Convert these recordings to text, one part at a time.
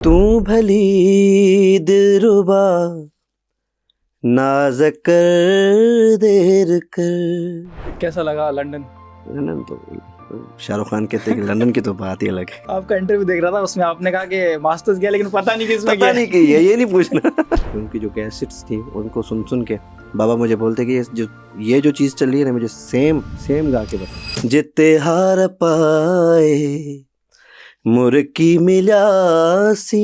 तू भली दिलरुबा नाज कर देर कर। कैसा लगा लंदन? लंदन तो शाहरुख खान कहते हैं कि लंदन की तो बात ही अलग है। आपका इंटरव्यू देख रहा था, उसमें आपने कहा कि मास्टर्स किया लेकिन पता नहीं किसमें पता किया। नहीं कि ये नहीं पूछना। उनकी जो कैसेट्स थी उनको सुन सुन के बाबा मुझे बोलते कि ये जो चीज़ चल रही है ना मुझे सेम सेम गा के बता। जिते हार पाए मुर्की मिलासी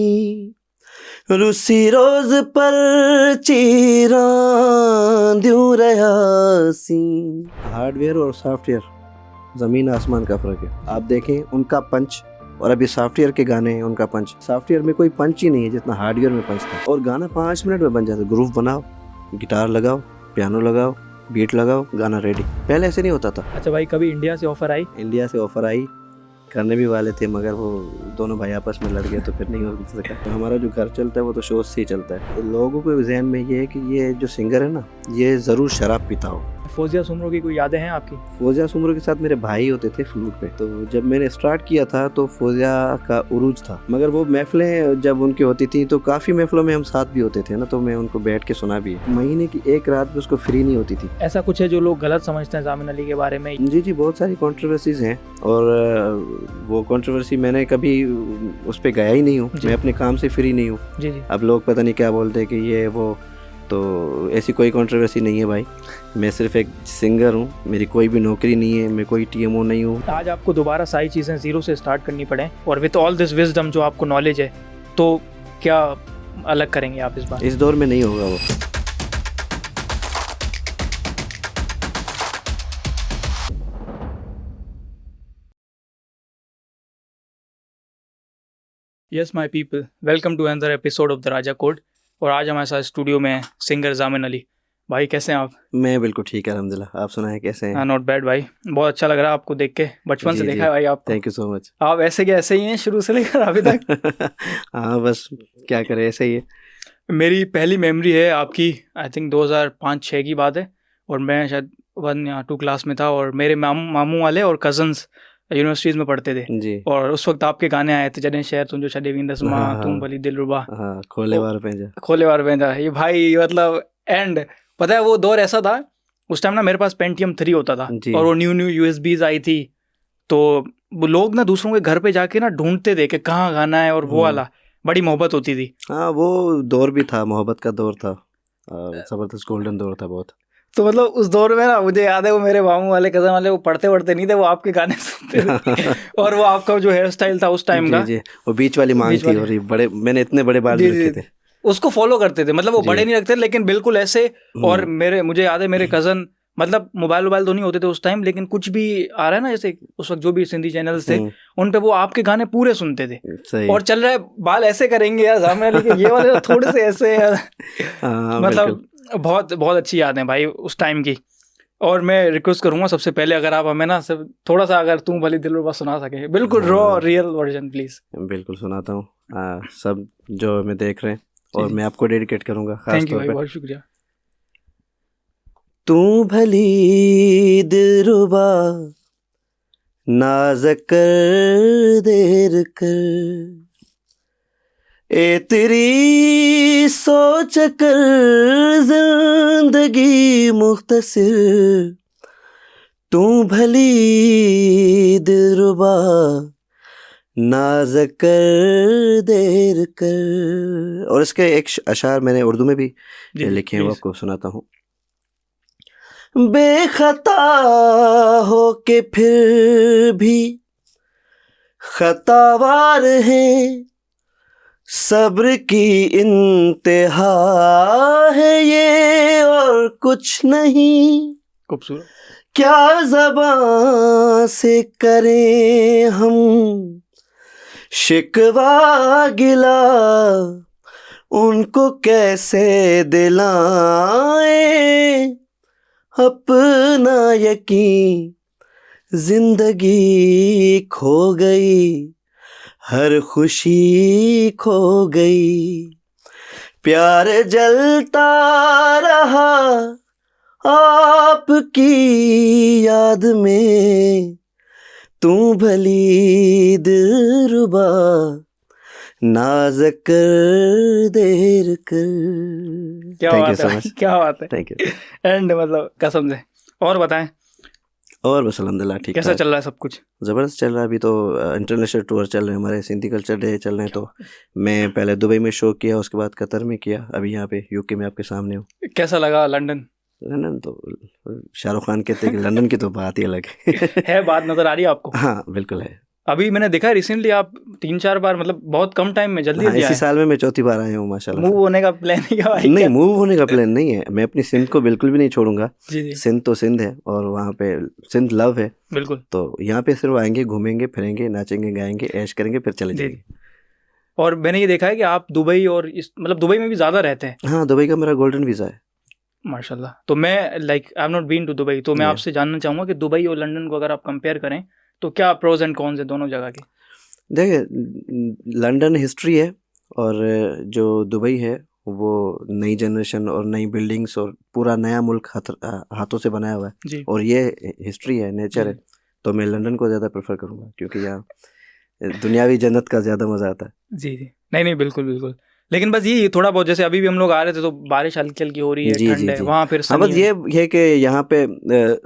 रूसी रोज पर चीरा द्यों रयासी। हार्डवेयर और सॉफ्टवेयर ज़मीन आसमान का फ़र्क है। आप देखें उनका पंच और अभी सॉफ्टवेयर के गाने हैं उनका पंच। सॉफ्टवेयर में कोई पंच ही नहीं है जितना हार्डवेयर में पंच था। और गाना 5 मिनट में बन जाता है। ग्रूव बनाओ, गिटार लगाओ, पियानो लगाओ, बीट लगाओ, गाना रेडी। पहले ऐसे नहीं होता था। अच्छा भाई, कभी इंडिया से ऑफर आई? इंडिया से ऑफर आई, करने भी वाले थे मगर वो दोनों भाई आपस में लड़ गए तो फिर नहीं हो सका। तो हमारा जो घर चलता है वो तो शोज से ही चलता है। तो लोगों के जहन में ये है कि ये जो सिंगर है ना ये ज़रूर शराब पीता हो। फौजिया सुमरो की कोई यादें हैं आपकी? फौजिया सुमरो के साथ मेरे भाई होते थे फ्लूट पे। तो जब मैंने स्टार्ट किया था तो फौजिया का उरूज था, मगर वो महफिलें जब उनकी होती थी तो काफ़ी महफिलों में हम साथ भी होते थे ना, तो मैं उनको बैठ के सुना भी है। महीने की एक रात भी उसको फ्री नहीं होती थी। ऐसा कुछ है जो लोग गलत समझते हैं जामिन अली के बारे में? जी, बहुत सारी कंट्रोवर्सीज हैं और वो कंट्रोवर्सी मैंने कभी उस पर गया ही नहीं हूँ। मैं अपने काम से फ्री नहीं हूँ। जी। अब लोग पता नहीं क्या बोलते हैं कि ये वो, तो ऐसी कोई कंट्रोवर्सी नहीं है भाई। मैं सिर्फ एक सिंगर हूँ, मेरी कोई भी नौकरी नहीं है, मैं कोई टीएमओ नहीं हूँ। आज आपको दोबारा सारी चीज़ें ज़ीरो से स्टार्ट करनी पड़े और विद ऑल दिस विजडम जो आपको नॉलेज है, तो क्या अलग करेंगे आप इस बार? इस दौर में नहीं होगा वो। Yes my people, welcome to another episode of the Raja code. और आज हमारे साथ स्टूडियो में सिंगर जामिन अली। भाई कैसे हैं आप? मैं बिल्कुल ठीक है अल्हम्दुलिल्लाह। आप सुनाएं कैसे हैं? हाँ, नॉट बैड भाई, बहुत अच्छा लग रहा है आपको देख के। बचपन से देखा है भाई आपको। Thank you so much. आप ऐसे के ऐसे ही हैं शुरू से लेकर अभी तक। हाँ बस क्या करें, ऐसे ही है। मेरी पहली मेमोरी है आपकी, आई थिंक 2005-06 की बात है, और मैं शायद 1 या 2 क्लास में था, और मेरे मामू वाले और कजन्स यूनिवर्सिटीज़ में पढ़ते थे जी। और उस वक्त आपके गाने आए थे, जने शहर तुम जो छदेवीं दसमा, हाँ, तुम भली दिलरुबा, हाँ, खोले वार पेंजा। खोले वार बेंजा। ये भाई मतलब एंड पता है वो दौर ऐसा था, उस टाइम ना मेरे पास पेंटियम 3 होता था जी। और वो न्यू यूएसबीज आई थी, तो वो लोग ना दूसरों के घर पे जाके ना ढूंढते थे कि कहाँ गाना है, और वो वाला बड़ी मोहब्बत होती थी। हाँ वो दौर भी था, मोहब्बत का दौर था, ज़बरदस्त गोल्डन दौर था बहुत। तो मतलब उस दौर में ना मुझे याद है, वो मेरे मामू वाले कजन वाले वो पढ़ते नहीं थे, वो आपके गाने सुनते थे। और वो आपका जो हेयर स्टाइल था उस टाइम का, जी, वो बीच वाली मांग थी, और ये बड़े, मैंने इतने बड़े बाल भी रखे थे, उसको फॉलो करते थे। मतलब वो बड़े नहीं रखते लेकिन बिल्कुल ऐसे। और मुझे याद है मेरे कजन, मतलब मोबाइल तो नहीं होते थे उस टाइम, लेकिन कुछ भी आ रहा है ना, जैसे उस वक्त जो भी सिंधी चैनल्स थे उन पे वो आपके गाने पूरे सुनते थे। सही। और चल रहा है बाल ऐसे करेंगे यार जामिन अली के, ये वाले थोड़े से ऐसे यार। मतलब बहुत बहुत अच्छी याद है भाई उस टाइम की। और मैं रिक्वेस्ट करूंगा सबसे पहले, अगर आप हमें ना सब थोड़ा सा, अगर तुम भली दिलरुबा सुना सके, बिल्कुल रॉ रियल वर्जन प्लीज। बिल्कुल सुनाता हूँ। सब जो हमें देख रहे हैं, और मैं आपको डेडिकेट करूंगा खास थैंक यू तौर भाई, पे। बहुत शुक्रिया। तू भली दिलरुबा नाज कर देर कर, ए तेरी सोच कर जिंदगी मुख्तसर, तू भली दिलरुबा नाज कर देर कर। और इसके एक अशार मैंने उर्दू में भी लिखे हैं, वो आपको सुनाता हूँ। बेखता हो के फिर भी खतावार है, सब्र की इंतहा है ये और कुछ नहीं। खूबसूरत। क्या ज़बां से करें हम शिकवा गिला, उनको कैसे दिलाएं अपना यकीन। जिंदगी खो गई, हर खुशी खो गई, प्यार जलता रहा आपकी याद में, तू भली दिलरुबा नाज कर देर कर। क्या थैंक यू बात सो है मच, क्या बात है। Thank you. एंड मतलब कसम से। और बताएं और बस अल्हम्दुलिल्लाह ठीक कैसा ठाक, चल रहा है सब कुछ? ज़बरदस्त चल रहा है। अभी तो इंटरनेशनल टूर चल रहे हैं हमारे, सिंधी कल्चर डे चल रहे हैं। तो मैं पहले दुबई में शो किया, उसके बाद कतर में किया, अभी यहाँ पे यूके में आपके सामने हूँ। कैसा लगा लंदन? लंदन तो शाहरुख खान कहते हैं कि लंदन की तो बात ही अलग है। है बात नजर आ रही है आपको? हाँ बिल्कुल है। अभी मैंने देखा रिसेंटली आप 3-4 बार, मतलब बहुत कम टाइम में, जल्दी हाँ, जल्दी इसी आए। साल में मैं चौथी बार आया हूँ माशाल्लाह मूव से। होने का प्लान है क्या भाई? नहीं, क्या? मूव होने का प्लान नहीं है, मैं अपनी सिंध को बिल्कुल भी नहीं छोड़ूंगा। जी जी सिंध तो सिंध है और वहाँ पे सिंध लव है। बिल्कुल। तो यहाँ पे सिर्फ आएंगे, घूमेंगे फिरेंगे, नाचेंगे गाएंगे, ऐश करेंगे, फिर चले जी जाएंगे। और मैंने ये देखा है कि आप दुबई और इस मतलब दुबई में भी ज़्यादा रहते हैं। हाँ, दुबई का मेरा गोल्डन वीज़ा है। माशाल्लाह। तो मैं like I have not been to Dubai, तो मैं Yeah. आपसे जानना चाहूँगा कि दुबई और लंदन को अगर आप कंपेयर करें तो क्या प्रोज एंड कॉन्स है दोनों जगह के? देखिए, लंदन हिस्ट्री है और जो दुबई है वो नई जनरेशन और नई बिल्डिंग्स और पूरा नया मुल्क हाथों से बनाया हुआ है। जी और ये हिस्ट्री है, नेचर है। जी तो मैं लंदन को ज़्यादा प्रेफर करूँगा क्योंकि यहाँ दुनियावी जन्नत का ज़्यादा मज़ा आता है। जी जी नहीं नहीं बिल्कुल बिल्कुल। लेकिन बस ये थोड़ा बहुत, जैसे अभी भी हम लोग आ रहे थे तो बारिश हल्की हल्की हो रही है, जी ठंड जी है, जी। वहाँ फिर हाँ, बस सनी है। ये है कि यहाँ पे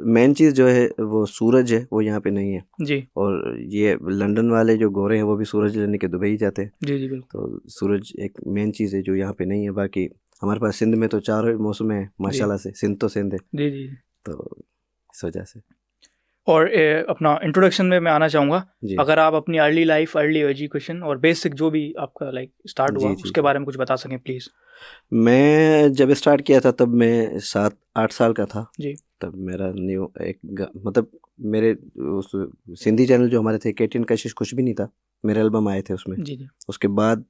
मेन चीज़ जो है वो सूरज है, वो यहाँ पे नहीं है। जी और ये लंदन वाले जो गोरे हैं वो भी सूरज लेने के दुबई जाते हैं। जी जी बिल्कुल। तो सूरज एक मेन चीज़ है जो यहाँ पे नहीं है। बाकी हमारे पास सिंध में तो चारों मौसम है माशाल्लाह से, सिंध तो सिंध है। जी जी। तो इस वजह से और अपना इंट्रोडक्शन में मैं आना चाहूँगा, जी अगर आप अपनी अर्ली लाइफ, अर्ली एजुकेशन और बेसिक जो भी आपका लाइक स्टार्ट हुआ जी जी उसके जी। बारे में कुछ बता सकें प्लीज़। मैं जब स्टार्ट किया था तब मैं 7-8 साल का था। जी तब मेरा न्यू मतलब मेरे उस सिंधी चैनल जो हमारे थे, केटीएन कशिश कुछ भी नहीं था, मेरे एल्बम आए थे उसमें। जी जी उसके बाद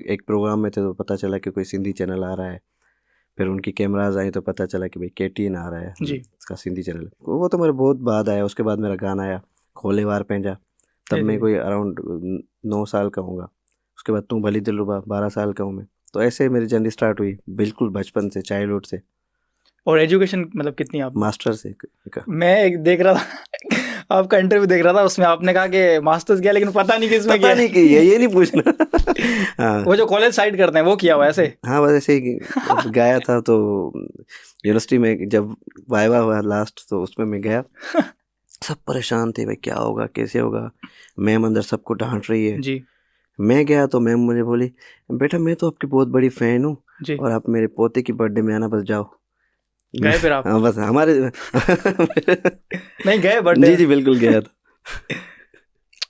एक प्रोग्राम में थे तो पता चला कि कोई सिंधी चैनल आ रहा है। फिर उनकी कैमराज आई तो पता चला कि भाई केटीएन आ रहा है, जी इसका सिंधी चैनल। वो तो मेरे बहुत बाद आया। उसके बाद मेरा गाना आया खोले वार पेंजा, तब जी मैं जी कोई अराउंड 9 साल का हूँगा। उसके बाद तू भली दिलरुबा 12 साल का हूँ मैं। तो ऐसे मेरी जर्नी स्टार्ट हुई बिल्कुल बचपन से, चाइल्डहुड से। और एजुकेशन मतलब कितनी आप? मास्टर से मैं एक देख रहा था आपका इंटरव्यू देख रहा था, उसमें आपने कहा कि मास्टर्स किया लेकिन पता नहीं किसमें पता किया। नहीं कि ये नहीं पूछना। हाँ वो जो कॉलेज साइड करते हैं वो किया हुआ ऐसे? हाँ, बस ऐसे ही गया था। तो यूनिवर्सिटी में जब वाइवा हुआ लास्ट तो उसमें मैं गया, सब परेशान थे भाई क्या होगा कैसे होगा। मैम अंदर सबको डांट रही है। जी मैं गया तो मैम मुझे बोली बेटा मैं तो आपकी बहुत बड़ी फ़ैन हूँ जी। और आप मेरे पोते की बर्थडे में आना, बस जाओ। गए फिर आप? हाँ बस हमारे नहीं गए जी बर्थडे? जी बिल्कुल गया था।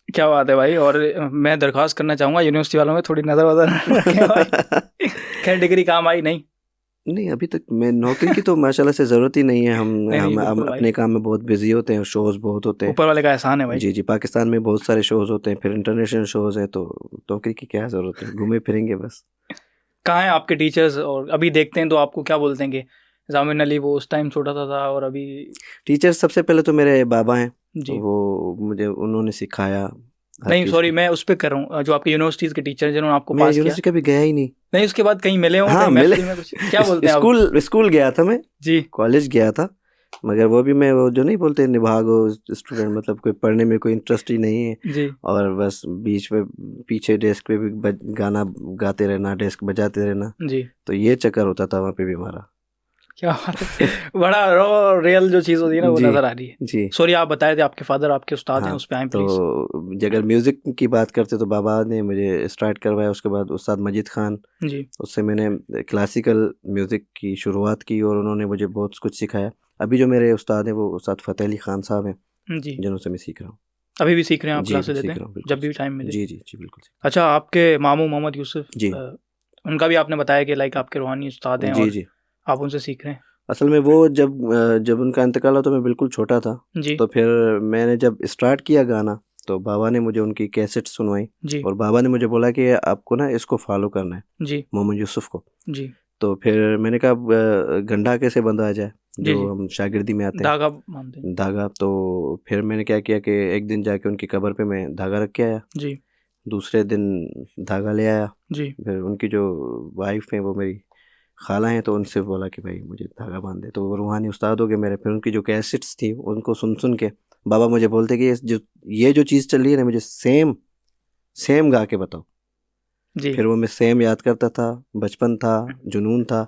क्या बात है भाई। और मैं दरख्वास्त करना चाहूँगा यूनिवर्सिटी वालों में थोड़ी नज़र वजर रखें भाई। खैर डिग्री काम आई नहीं? नहीं, अभी तक मैं नौकरी की तो माशाल्लाह से ज़रूरत ही नहीं है। हम नहीं, हम हम बिल्कुल भाई। अपने काम में बहुत बिजी होते हैं, शोज़ बहुत होते हैं। ऊपर वाले का एहसान है भाई। जी जी, पाकिस्तान में बहुत सारे शोज़ होते हैं, फिर इंटरनेशनल शोज़ हैं, तो नौकरी की क्या ज़रूरत है, घूमे फिरेंगे बस। कहाँ हैं आपके टीचर्स? और अभी देखते हैं तो आपको क्या बोलते हैं कि जामिन अली वो उस टाइम छोटा था और अभी? टीचर्स सबसे पहले तो मेरे बाबा हैं, जी वो मुझे उन्होंने सिखाया हर नहीं चीज़ सॉरी, को। मैं उस पर कर रहा हूँ जो आपके यूनिवर्सिटीज़ के टीचर जिन्होंने आपको मैं पास किया। यूनिवर्सिटी कभी गया ही नहीं। नहीं उसके बाद कहीं मिले हों, हाँ कहीं मिले, महफिल में कुछ? क्या बोलते हैं आप? स्कूल गया था मैं, जी कॉलेज गया था, मगर वो भी मैं वो जो नहीं बोलते निभागो स्टूडेंट, मतलब कोई पढ़ने में कोई इंटरेस्ट ही नहीं है। जी और बस बीच में पीछे डेस्क पे भी गाना गाते रहना, डेस्क बजाते रहना, जी। तो ये चक्कर होता था वहाँ पे भी हमारा। क्या बात है। बड़ा रॉ रियल जो चीज़ होती है ना वो जी नज़र आ रही है। जी सॉरी, आप बताए थे आपके फादर आपके उस्ताद हैं, हाँ। उस पर आए प्लीज़। तो अगर म्यूज़िक की बात करते तो बाबा ने मुझे स्टार्ट करवाया, उसके बाद उस्ताद मजीद खान, जी उससे मैंने क्लासिकल म्यूज़िक की शुरुआत की और उन्होंने मुझे बहुत कुछ सिखाया। अभी जो मेरे उस्ताद हैं वो उस्ताद फ़तेह अली खान साहब हैं, जी। जिनसे मैं सीख रहा हूँ। अभी भी सीख रहे हैं आप? जी क्लासेस सीख लेते रहा हूँ हैं बिल्कुल। जब भी टाइम मिले? जी जी जी बिल्कुल। अच्छा, आपके मामू मोहम्मद यूसुफ जी उनका भी आपने बताया कि लाइक आपके रूहानी उस्ताद हैं जी और जी। आप उनसे सीख रहे हैं? असल में वो जब उनका इंतकाल हुआ तो मैं बिल्कुल छोटा था। जी तो फिर मैंने जब स्टार्ट किया गाना तो बाबा ने मुझे उनकी कैसेट सुनवाई जी और बाबा ने मुझे बोला कि आपको ना इसको फॉलो करना है, जी मोहम्मद यूसुफ को। जी। तो फिर मैंने कहा गंढा कैसे बंधा जाए, जी, जो जी। हम शागिर्दी में आते हैं, धागा बांधते हैं। धागा। तो फिर मैंने क्या किया कि एक दिन जाके उनकी कब्र पे मैं धागा रख के आया, जी दूसरे दिन धागा ले आया। जी फिर उनकी जो वाइफ है वो मेरी खाला हैं, तो उनसे बोला कि भाई मुझे धागा बांध दे, तो वो रूहानी उस्ताद हो गए मेरे। फिर उनकी जो कैसेट्स थी उनको सुन सुन के बाबा मुझे बोलते कि ये जो चीज़ चल रही है ना, मुझे सेम गा के बताओ। जी। फिर वो मैं सेम याद करता था, बचपन था, जुनून था,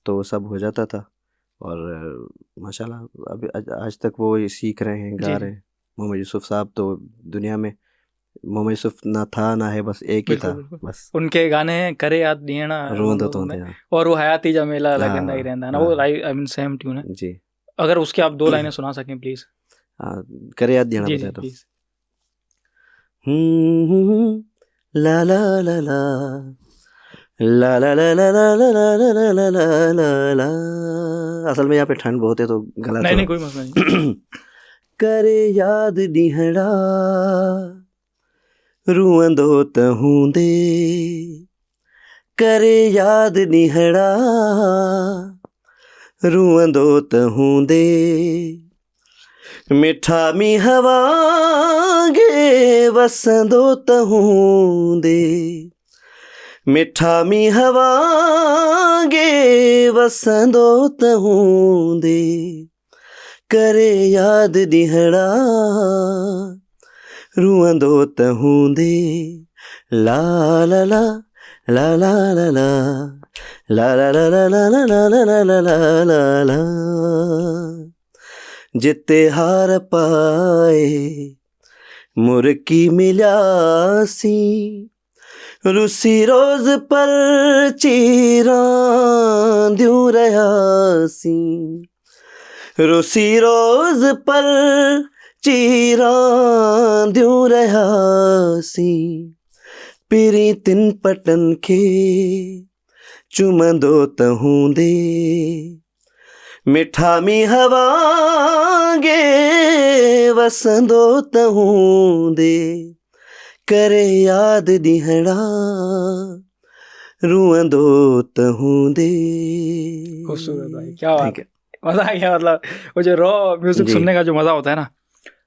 तो वो सब हो जाता था। और माशाल्लाह अभी आज तक वो ये सीख रहे हैं, गा जी, रहे हैं। मोहम्मद यूसुफ साहब तो दुनिया में मोहम्मद यूसुफ ना था ना है, बस एक ही था, बिल्कुल। बस उनके गाने हैं करे याद दीना रोंद मतलब तो में, थे। और वो हयाती जमेला लगंदा ही हाँ रहंदा ना, वो हाँ आई मीन सेम ट्यून है। जी। अगर उसके आप 2 लाइनें सुना सकें प्लीज। हाँ, करे याद देना जी बताया तो। प्लीज। ला ला ला ला ला ला ला ला ला ला ला ला ला ला ला ला। असल में यहाँ पे ठंड बहुत है तो गला नहीं थोड़ा। कोई मसला नहीं। करे याद ॾींहड़ा रूअंदो त हूंदे, करे याद ॾींहड़ा रूअंदो त हूंदे, मिठा मींहं वांगे वसंदो त हूंदे, मिठा मींहं वांगे वसंदो त हूंदे, करे याद ॾींहड़ा रूअंदो त हूंदे। ला ला ला ला ला ला ला ला ला ला ला ला ला ला ला ला ला ला ला। जिते हार पाए मुर्की मिल्यासी, रुसी रोज पर चीरांदियूं रहियासी, रुसी रोज पर चीरांदियूं रहियासी, पिरी तिन पटन खे चुमंदो त हूंदे, मिठा मींहं वांगे वसंदो त हूंदे, करे याद ॾींहड़ा रूअंदो त हूंदे। खूबसूरत भाई, क्या बात Thank है, you. मजा आ गया। मतलब वो जो रॉ म्यूजिक जी। सुनने का जो मजा होता है ना।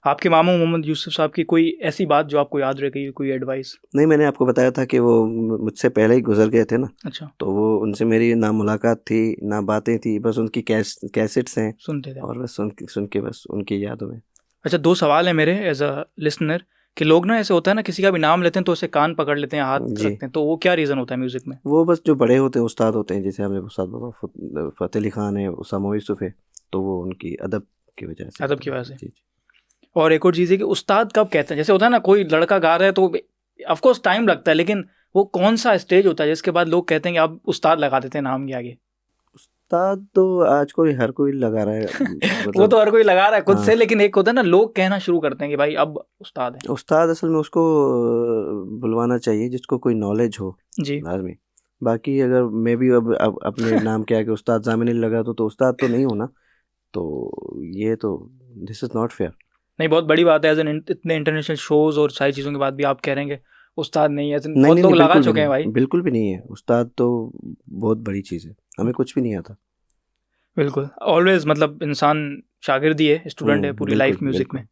आपके मामू मोहम्मद यूसुफ साहब की कोई ऐसी बात जो आपको याद रह गई, कोई एडवाइस? नहीं, मैंने आपको बताया था कि वो मुझसे पहले ही गुजर गए थे ना, अच्छा, तो वो उनसे मेरी ना मुलाकात थी ना बातें थी, बस उनकी कैसेट्स हैं सुनते थे आप। और बस सुन के बस उनकी यादों में। अच्छा, 2 सवाल है मेरे एज अ लिसनर, कि लोग ना ऐसे होता है ना, किसी का भी नाम लेते हैं तो उसे कान पकड़ लेते हैं, हाथ जी। रखते हैं, तो वो क्या रीज़न होता है म्यूजिक में? वो बस जो बड़े होते हैं, उस्ताद होते हैं, जैसे हमें उस्ताद बाबा फ़तेह अली खान है, उसामा यूसुफ है, तो वो उनकी अदब की वजह से। अदब की वजह से। जी। और एक और चीज़ है कि उस्ताद कब कहते हैं, जैसे होता है ना कोई लड़का गा रहा है तो ऑफकोर्स टाइम लगता है, लेकिन वो कौन सा स्टेज होता है जिसके बाद लोग कहते हैं कि आप उस्ताद लगा देते हैं नाम के आगे? उस्ताद तो आज हर कोई लगा रहा है। वो तो हर कोई लगा रहा है खुद हाँ। से, लेकिन एक होता है ना लोग कहना शुरू करते हैं कि भाई अब उस्ताद है। उस्ताद असल में उसको बुलवाना चाहिए जिसको कोई नॉलेज हो जी, लाजमी। बाकी अगर मैं भी अब अपने नाम के आगे उस्ताद जामिन अली लगा तो उस्ताद तो नहीं होना, तो ये तो दिस इज़ नॉट फेयर। नहीं बहुत बड़ी बात है, एज एन इतने इंटरनेशनल शोज और सारी चीज़ों के बाद भी आप कह रहे हैं कि उस्ताद नहीं है। नहीं बहुत नहीं लोग नहीं, लगा बिल्कुल भी चुके हैं भाई। नहीं, बिल्कुल भी नहीं है। उस्ताद तो बहुत बड़ी चीज़ है, हमें कुछ भी नहीं आता। बिल्कुल, ऑलवेज मतलब इंसान शागिर्द ही है, स्टूडेंट है पूरी लाइफ बिल्कुल म्यूजिक बिल्कुल। में।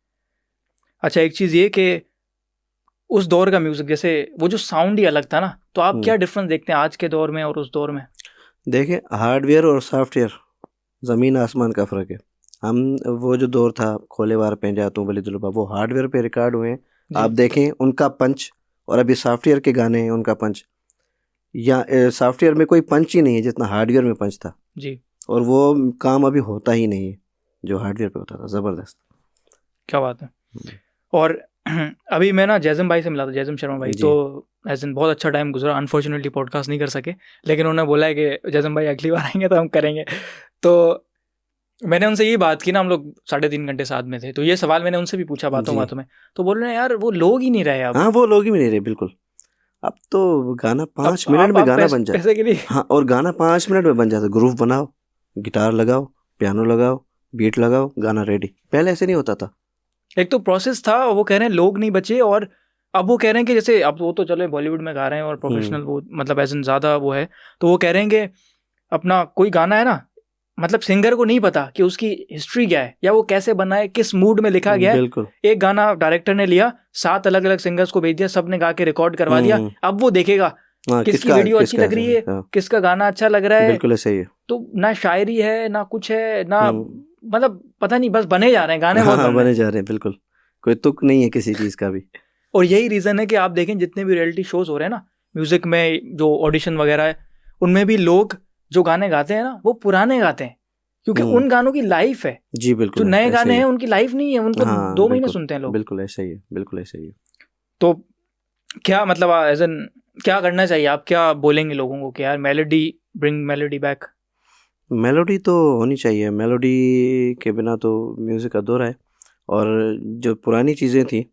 अच्छा, एक चीज़ ये कि उस दौर का म्यूजिक, जैसे वो जो साउंड ही अलग था ना, तो आप क्या डिफरेंस देखते हैं आज के दौर में और उस दौर में? देखिए, हार्डवेयर और सॉफ्टवेयर ज़मीन आसमान का फ़र्क है। हम वो जो दौर था खोले वार पेंजा तू बली दुलबा, वो हार्डवेयर पे रिकॉर्ड हुए हैं। जी। आप देखें उनका पंच, और अभी सॉफ्टवेयर के गाने हैं उनका पंच, या सॉफ्टवेयर में कोई पंच ही नहीं है जितना हार्डवेयर में पंच था। जी, और वो काम अभी होता ही नहीं है जो हार्डवेयर पे होता था। ज़बरदस्त। क्या बात है। और अभी मैं ना जैज़म भाई से मिला था, जैज़म शर्मा भाई, जी। तो एज इन बहुत अच्छा टाइम गुजरा। अनफॉर्चुनेटली पॉडकास्ट नहीं कर सके, लेकिन उन्होंने बोला है कि जैज़म भाई अगली बार आएंगे तो हम करेंगे। तो मैंने उनसे ये बात की ना, हम लोग 3.5 घंटे साथ में थे, तो ये सवाल मैंने उनसे भी पूछा बातों जी। बातों में, तो बोल रहे हैं यार वो लोग ही नहीं रहे अब। हाँ, वो लोग ही भी नहीं रहे बिल्कुल। अब तो गाना 5 अब मिनट में गाना पैसे, बन जाए। पैसे के लिए। हाँ, और गाना 5 मिनट में बन जाता। ग्रूव बनाओ, गिटार लगाओ, पियानो लगाओ, बीट लगाओ, गाना रेडी। पहले ऐसे नहीं होता था। एक तो प्रोसेस था, और वो कह रहे हैं लोग नहीं बचे, और अब वो कह रहे हैं कि जैसे अब वो तो चलो बॉलीवुड में गा रहे हैं और प्रोफेशनल वो मतलब एज इन ज़्यादा वो है, तो वो कह रहे हैं कि अपना कोई गाना है ना, मतलब सिंगर को नहीं पता कि उसकी हिस्ट्री क्या है, या वो कैसे बना है, किस मूड में लिखा गया है। बिल्कुल। एक गाना डायरेक्टर ने लिया, 7 अलग अलग सिंगर्स को भेज दिया, सबने गा के रिकॉर्ड करवा दिया, अब वो देखेगा हाँ, किसकी वीडियो अच्छी लग रही है, हाँ, किसका गाना अच्छा लग रहा है। बिल्कुल ऐसे ही है। तो ना शायरी है ना कुछ है ना, मतलब पता नहीं, बस बने जा रहे हैं गाने, बहुत हाँ, बन रहे बने जा रहे हैं। बिल्कुल, कोई तुक नहीं है किसी चीज़ का भी। और यही रीज़न है कि आप देखें जितने भी रियलिटी शोज हो रहे हैं ना, म्यूजिक में जो ऑडिशन वगैरह है उनमें भी लोग जो गाने गाते हैं ना वो पुराने गाते हैं, क्योंकि उन गानों की लाइफ है। जी बिल्कुल, जो नए गाने हैं उनकी लाइफ नहीं है, उनको हाँ, 2 महीने सुनते हैं लोग। बिल्कुल ऐसा ही है, बिल्कुल ऐसा ही है। तो क्या मतलब एज एन क्या करना चाहिए, आप क्या बोलेंगे लोगों को कि यार melody, bring melody back? Melody तो होनी चाहिए, मेलोडी के बिना तो म्यूज़िक अधूरा है। और जो पुरानी चीज़ें थी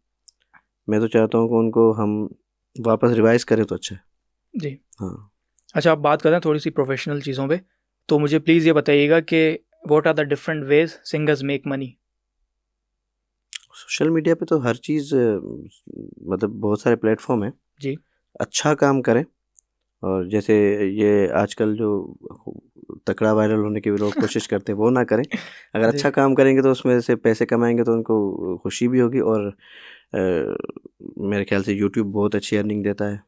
मैं तो चाहता हूँ कि उनको हम वापस रिवाइज करें तो अच्छा है। जी हाँ। अच्छा, आप बात करें थोड़ी सी प्रोफेशनल चीज़ों पे, तो मुझे प्लीज़ ये बताइएगा कि what are the different ways singers make money? Social media पे तो हर चीज़ मतलब बहुत सारे प्लेटफॉर्म हैं जी। अच्छा काम करें। और जैसे ये आजकल जो तकड़ा वायरल होने की भी लोग कोशिश करते हैं वो ना करें। अगर अच्छा काम करेंगे तो उसमें से पैसे कमाएंगे तो उनको खुशी भी होगी। और मेरे ख्याल से यूट्यूब बहुत अच्छी अर्निंग देता है,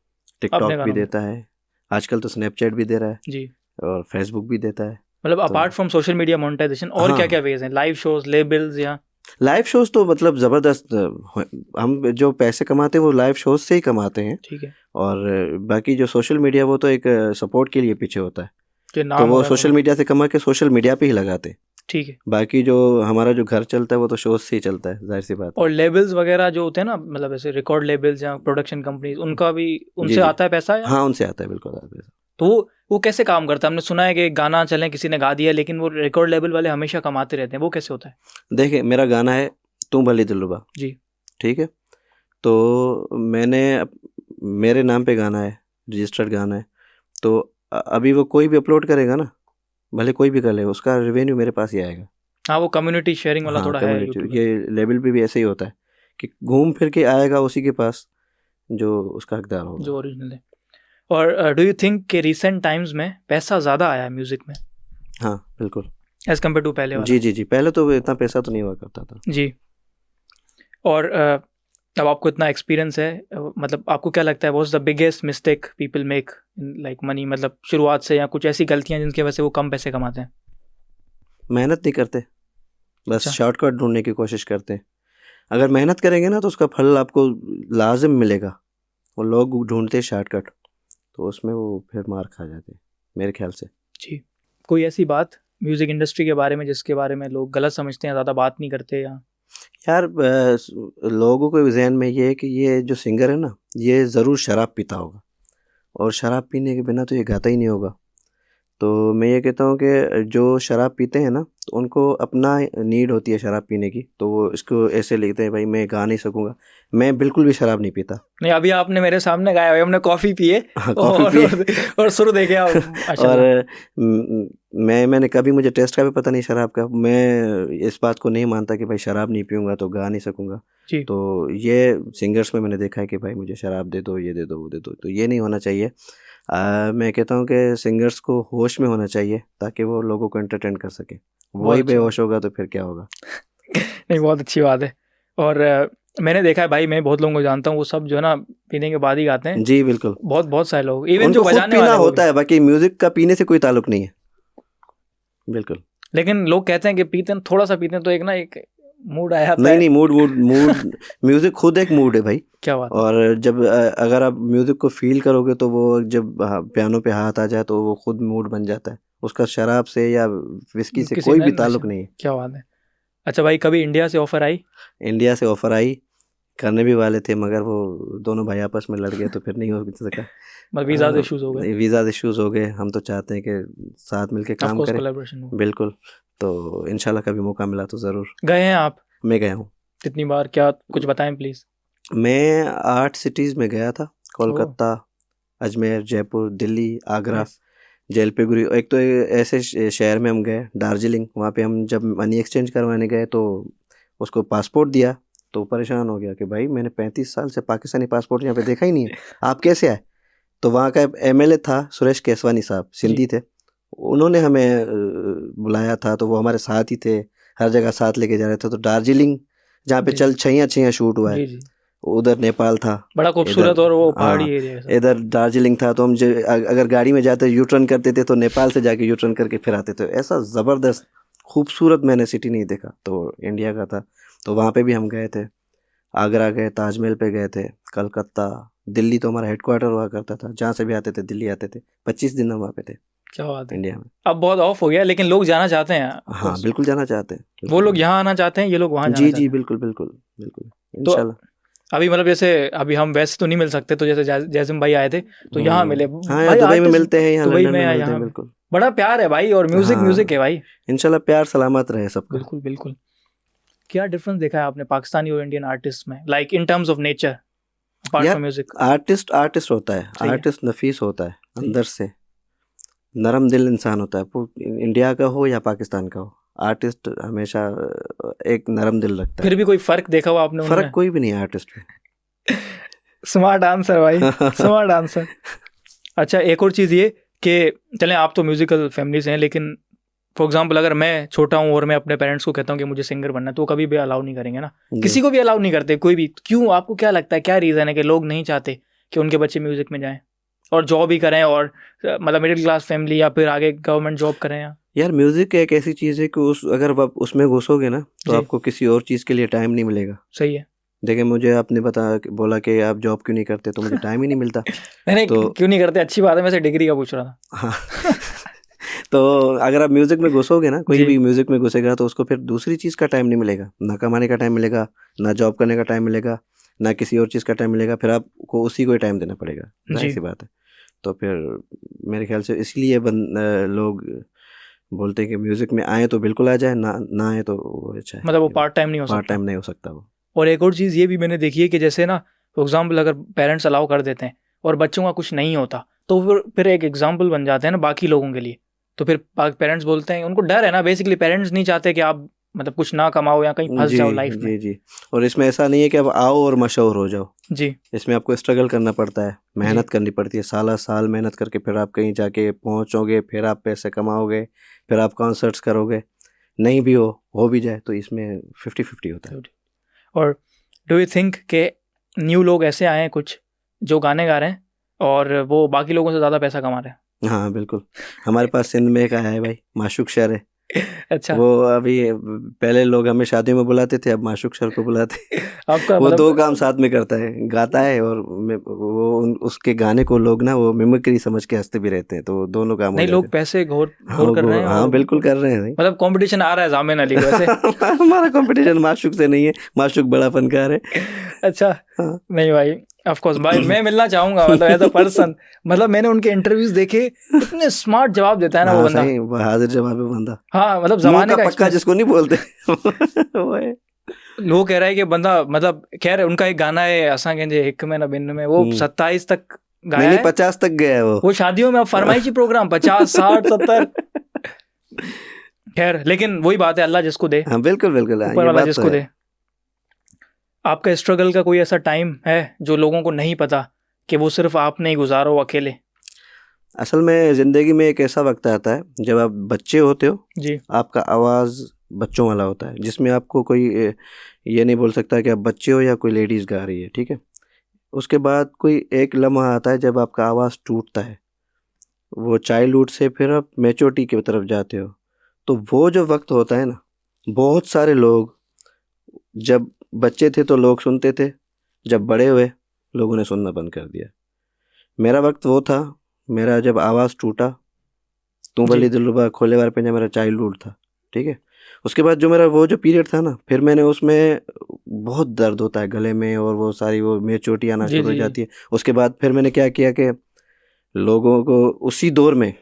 टिकटॉक भी देता है, आजकल तो स्नैपचैट भी दे रहा है जी, और फेसबुक भी देता है। मतलब apart from social media monetization और क्या क्या वेज हैं? लाइव शोज, लेबल्स या लाइव शोज तो मतलब ज़बरदस्त, हम जो पैसे कमाते हैं वो लाइव शोज से ही कमाते हैं। ठीक है। और बाकी जो सोशल मीडिया वो तो एक सपोर्ट के लिए पीछे होता है, तो वो सोशल मीडिया से कमा के सोशल मीडिया पे ही लगाते हैं। ठीक है। बाकी जो हमारा जो घर चलता है वो तो शोज से ही चलता है, जाहिर सी बात। और लेबल्स वगैरह जो होते हैं ना, मतलब ऐसे रिकॉर्ड लेबल्स या प्रोडक्शन कंपनीज, उनका भी उनसे आता है पैसा? हाँ उनसे आता है, बिल्कुल आता है पैसा। तो वो कैसे काम करता है? हमने सुना है कि गाना चले, किसी ने गा दिया, लेकिन वो रिकॉर्ड लेबल वाले हमेशा कमाते रहते हैं, वो कैसे होता है? देखिए मेरा गाना है तू भली दिलरुबा जी, ठीक है, तो मैंने मेरे नाम पे गाना है, रजिस्टर्ड गाना है, तो अभी वो कोई भी अपलोड करेगा ना, भले कोई भी कर ले, उसका रेवेन्यू मेरे पास ही आएगा। हाँ, वो कम्युनिटी शेयरिंग वाला थोड़ा है YouTube ये लेबल पे भी ऐसे ही होता है कि घूम फिर के आएगा उसी के पास जो उसका हकदार होगा, जो ओरिजिनल है। और डू यू थिंक कि रिसेंट टाइम्स में पैसा ज़्यादा आया है म्यूज़िक में? हाँ बिल्कुल, एज कम्पेयर टू पहले वाला? जी जी जी, पहले तो इतना पैसा तो नहीं हुआ करता था जी। और अब आपको इतना एक्सपीरियंस है, मतलब आपको क्या लगता है what's the biggest mistake people make in like money, मतलब शुरुआत से, या कुछ ऐसी गलतियां जिनकी वजह से वो कम पैसे कमाते हैं? मेहनत नहीं करते, बस शॉर्टकट ढूंढने की कोशिश करते हैं। अगर मेहनत करेंगे ना तो उसका फल आपको लाजिम मिलेगा। वो लोग ढूंढते शॉर्टकट, तो उसमें वो फिर मार खा जाते हैं मेरे ख्याल से। जी। कोई ऐसी बात म्यूज़िक इंडस्ट्री के बारे में जिसके बारे में लोग गलत समझते हैं, ज़्यादा बात नहीं करते? या यार लोगों के जहन में ये है कि ये जो सिंगर है ना ये ज़रूर शराब पीता होगा, और शराब पीने के बिना तो ये गाता ही नहीं होगा। तो मैं ये कहता हूँ कि जो शराब पीते हैं ना तो उनको अपना नीड होती है शराब पीने की, तो वो इसको ऐसे लिखते हैं भाई मैं गा नहीं सकूँगा। मैं बिल्कुल भी शराब नहीं पीता। नहीं, अभी आपने मेरे सामने गाया भाई, हमने कॉफ़ी पिए और सुर देखे आप। और मैंने कभी, मुझे टेस्ट का भी पता नहीं शराब का। मैं इस बात को नहीं मानता कि भाई शराब नहीं पीऊँगा तो गा नहीं सकूँगा। तो ये सिंगर्स में मैंने देखा है कि भाई मुझे शराब दे दो, ये दे दो, वो दे दो, तो ये नहीं होना चाहिए। मैं कहता हूँ कि सिंगर्स को होश में होना चाहिए ताकि वो लोगों को एंटरटेन कर सके। वही बेहोश होगा तो फिर क्या होगा। नहीं, बहुत अच्छी बात है। और मैंने देखा है भाई, मैं बहुत लोगों को जानता हूँ, वो सब जो है ना पीने के बाद ही गाते हैं। जी बिल्कुल, बहुत सारे लोग, इवन जो बजाने वाले होता है, बाकी म्यूजिक का पीने से कोई ताल्लुक नहीं है। बिल्कुल। लेकिन लोग कहते हैं कि पीते हैं, थोड़ा सा पीते हैं तो एक ना एक मूड आया था। नहीं, मूड म्यूजिक खुद एक मूड है भाई। क्या बात। और जब अगर आप म्यूजिक को फील करोगे तो वो जब पियानो पे हाथ आ जाए तो वो खुद मूड बन जाता है। उसका शराब से या विस्की से कोई भी ताल्लुक नहीं है। क्या बात है। अच्छा भाई, कभी इंडिया से ऑफर आई? इंडिया से ऑफर आई, करने भी वाले थे, मगर वो दोनों भाई आपस में लड़ गए तो फिर नहीं हो सका। वीज़ा इश्यूज हो गए। वीज़ा इश्यूज हो गए। हम तो चाहते हैं कि साथ मिलके काम करें। बिल्कुल, तो इंशाल्लाह कभी मौका मिला तो ज़रूर। गए हैं आप? मैं गया हूँ। कितनी बार, क्या कुछ बताएं प्लीज़। मैं 8 सिटीज़ में गया था, कोलकाता, अजमेर, जयपुर, दिल्ली, आगरा, जलपाईगुड़ी। एक तो ऐसे शहर में हम गए दार्जिलिंग, वहाँ पे हम जब मनी एक्सचेंज करवाने गए तो उसको पासपोर्ट दिया तो परेशान हो गया कि भाई मैंने 35 साल से पाकिस्तानी पासपोर्ट यहाँ पे देखा ही नहीं है, आप कैसे आए। तो वहाँ का MLA था सुरेश केसवानी साहब, सिंधी थे, उन्होंने हमें बुलाया था, तो वो हमारे साथ ही थे, हर जगह साथ लेके जा रहे थे। तो दार्जिलिंग जहाँ पे चल छैया शूट हुआ है, उधर नेपाल था, बड़ा खूबसूरत और वो पहाड़ी एरिया। इधर दार्जिलिंग था। तो हम अगर गाड़ी में जाते यू टर्न करते थे तो नेपाल से जाके यू टर्न करके फिर आते थे। ऐसा ज़बरदस्त खूबसूरत मैंने सिटी नहीं देखा। तो इंडिया का था, तो वहाँ पे भी हम गए थे, आगरा गए, ताजमहल पे गए थे, कलकत्ता, दिल्ली तो हमारा हेडक्वार्टर हुआ करता था, जहाँ से भी आते थे दिल्ली आते थे, 25 दिन हम वहाँ पे थे। क्या बात है। इंडिया में अब बहुत ऑफ हो गया, लेकिन लोग जाना चाहते हैं। हाँ बिल्कुल जाना चाहते हैं। वो लोग यहाँ आना चाहते हैं, ये लोग वहाँ जाना जी चाहते जी हैं। बिल्कुल बिल्कुल बिल्कुल तो इंशाल्लाह। अभी मतलब जैसे अभी हम वैसे तो नहीं मिल सकते, तो जैसे जैसिम भाई आए थे तो यहाँ मिले हाँ यार, दुबई में मिलते हैं, यहाँ लंदन में मिलते हैं। बिल्कुल बड़ा प्यार है भाई, और म्यूजिक म्यूजिक है भाई। इंशाल्लाह प्यार सलामत रहे सबका। बिल्कुल बिल्कुल। क्या डिफरेंस देखा है आपने पाकिस्तानी और इंडियन आर्टिस्ट में, like in terms of nature apart from music? Artist होता है, आर्टिस्ट नफीस होता है, अंदर से नरम दिल इंसान होता है, इंडिया का हो या पाकिस्तान का हो, आर्टिस्ट हमेशा एक नरम दिल रखता है। फिर भी कोई फर्क देखा हुआ आपने? फर्क कोई भी नहीं है आर्टिस्ट में। स्मार्ट आंसर भाई, स्मार्ट आंसर। अच्छा, एक और चीज़ ये कि चलें आप तो म्यूजिकल फैमिली से हैं, लेकिन फॉर एग्जांपल अगर मैं छोटा हूँ और मैं अपने पेरेंट्स को कहता हूँ कि मुझे सिंगर बनना है, तो कभी भी अलाउ नहीं करेंगे ना, किसी को भी अलाउ नहीं करते, कोई भी। क्यों, आपको क्या लगता है, क्या रीज़न है कि लोग नहीं चाहते कि उनके बच्चे म्यूजिक में जाएं और जॉब ही करें, और मतलब मिडिल क्लास फैमिली या फिर आगे गवर्नमेंट जॉब करें? यार म्यूजिक एक ऐसी चीज़ है कि अगर आप उसमें घुसोगे ना तो आपको किसी और चीज़ के लिए टाइम नहीं मिलेगा। सही है। देखिए, मुझे आपने बोला कि आप जॉब क्यों नहीं करते, तो मुझे टाइम ही नहीं मिलता। नहीं तो क्यों नहीं करते, अच्छी बात है, मैं से डिग्री का पूछ रहा था। हाँ तो अगर आप म्यूजिक में घुसोगे ना, कोई भी म्यूजिक में घुसेगा तो उसको फिर दूसरी चीज़ का टाइम नहीं मिलेगा, ना कमाने का टाइम मिलेगा, ना जॉब करने का टाइम मिलेगा, ना किसी और चीज़ का टाइम मिलेगा, फिर आपको उसी को ही टाइम देना पड़ेगा। जाहिर सी बात है। तो फिर मेरे ख्याल से इसलिए लोग बोलते हैं कि म्यूजिक में आए तो बिल्कुल आ जाए, ना आए तो वो अच्छा है, मतलब वो पार्ट टाइम नहीं हो सकता। पार्ट टाइम नहीं हो सकता वो। और एक और चीज़ ये भी मैंने देखी है कि जैसे ना फॉर एग्जाम्पल अगर पेरेंट्स अलाउ कर देते हैं और बच्चों का कुछ नहीं होता, तो फिर एक एग्जाम्पल बन जाते हैं ना बाकी लोगों के लिए। तो फिर पेरेंट्स बोलते हैं, उनको डर है ना, बेसिकली पेरेंट्स नहीं चाहते कि आप मतलब कुछ ना कमाओ या कहीं फंस जाओ लाइफ में। जी। और इसमें ऐसा नहीं है कि आप आओ और मशहूर हो जाओ जी। इसमें आपको स्ट्रगल करना पड़ता है, मेहनत करनी पड़ती है, साल मेहनत करके फिर आप कहीं जाके पहुंचोगे, फिर आप पैसे कमाओगे, फिर आप कॉन्सर्ट्स करोगे, नहीं भी हो भी जाए तो इसमें 50-50 होता है। और डू यू थिंक के न्यू लोग ऐसे आए हैं कुछ जो गाने गा रहे हैं और वो बाकी लोगों से ज़्यादा पैसा कमा रहे हैं? हाँ बिल्कुल, हमारे पास सिंध में एक आया है भाई, माशूक शर है। अच्छा। वो अभी पहले लोग हमें शादी में बुलाते थे, अब माशूक शर को बुलाते। आपका वो दो काम साथ में करता है, गाता है और वो उसके गाने को लोग ना वो मिमिक्री समझ के हंसते भी रहते हैं, तो दोनों काम नहीं, लोग पैसे घोर कर रहे हैं। हाँ बिल्कुल कर रहे हैं। मतलब कंपटीशन आ रहा है जामिन अली वैसे। हमारा कंपटीशन माशूक से नहीं है, माशूक बड़ा फनकार है। अच्छा। हाँ। नहीं भाई, ऑफ कोर्स भाई, मैं मिलना चाहूंगा, मतलब एज अ पर्सन। मतलब मैंने उनके इंटरव्यूज देखे, इतने स्मार्ट जवाब देता है ना वो बंदा। सही, हाजिर जवाब है बंदा। हाँ, मतलब जमाने का पक्का जिसको नहीं बोलते वो है। लोग कह रहे हैं कि बंदा, मतलब खैर उनका एक गाना है असा कहते हिक में न भिन्न में, वो 27 तक गाया नहीं 50 तक गया है वो शादियों में। अब फरमाइशी प्रोग्राम 50, 60, 70। खैर, लेकिन वही बात है, अल्लाह जिसको दे। हाँ बिल्कुल बिल्कुल, ऊपर वाला जिसको दे। आपका स्ट्रगल का कोई ऐसा टाइम है जो लोगों को नहीं पता कि वो सिर्फ आपने ही गुजारो अकेले? असल में ज़िंदगी में एक ऐसा वक्त आता है जब आप बच्चे होते हो जी, आपका आवाज़ बच्चों वाला होता है, जिसमें आपको कोई ये नहीं बोल सकता कि आप बच्चे हो या कोई लेडीज़ गा रही है, ठीक है। उसके बाद कोई एक लम्हा आता है जब आपका आवाज़ टूटता है, वो चाइल्डहुड से फिर आप मैच्योरिटी की तरफ जाते हो। तो वो जो वक्त होता है ना, बहुत सारे लोग, जब बच्चे थे तो लोग सुनते थे, जब बड़े हुए लोगों ने सुनना बंद कर दिया। मेरा वक्त वो था, मेरा जब आवाज़ टूटा, तू बली दिलरुबा खोले बार पे, मेरा चाइल्डहुड था, ठीक है। उसके बाद जो मेरा वो जो पीरियड था ना, फिर मैंने उसमें बहुत दर्द होता है गले में और वो सारी वो मैच्योरिटी आना शुरू हो जाती है। उसके बाद फिर मैंने क्या किया कि लोगों को उसी दौर में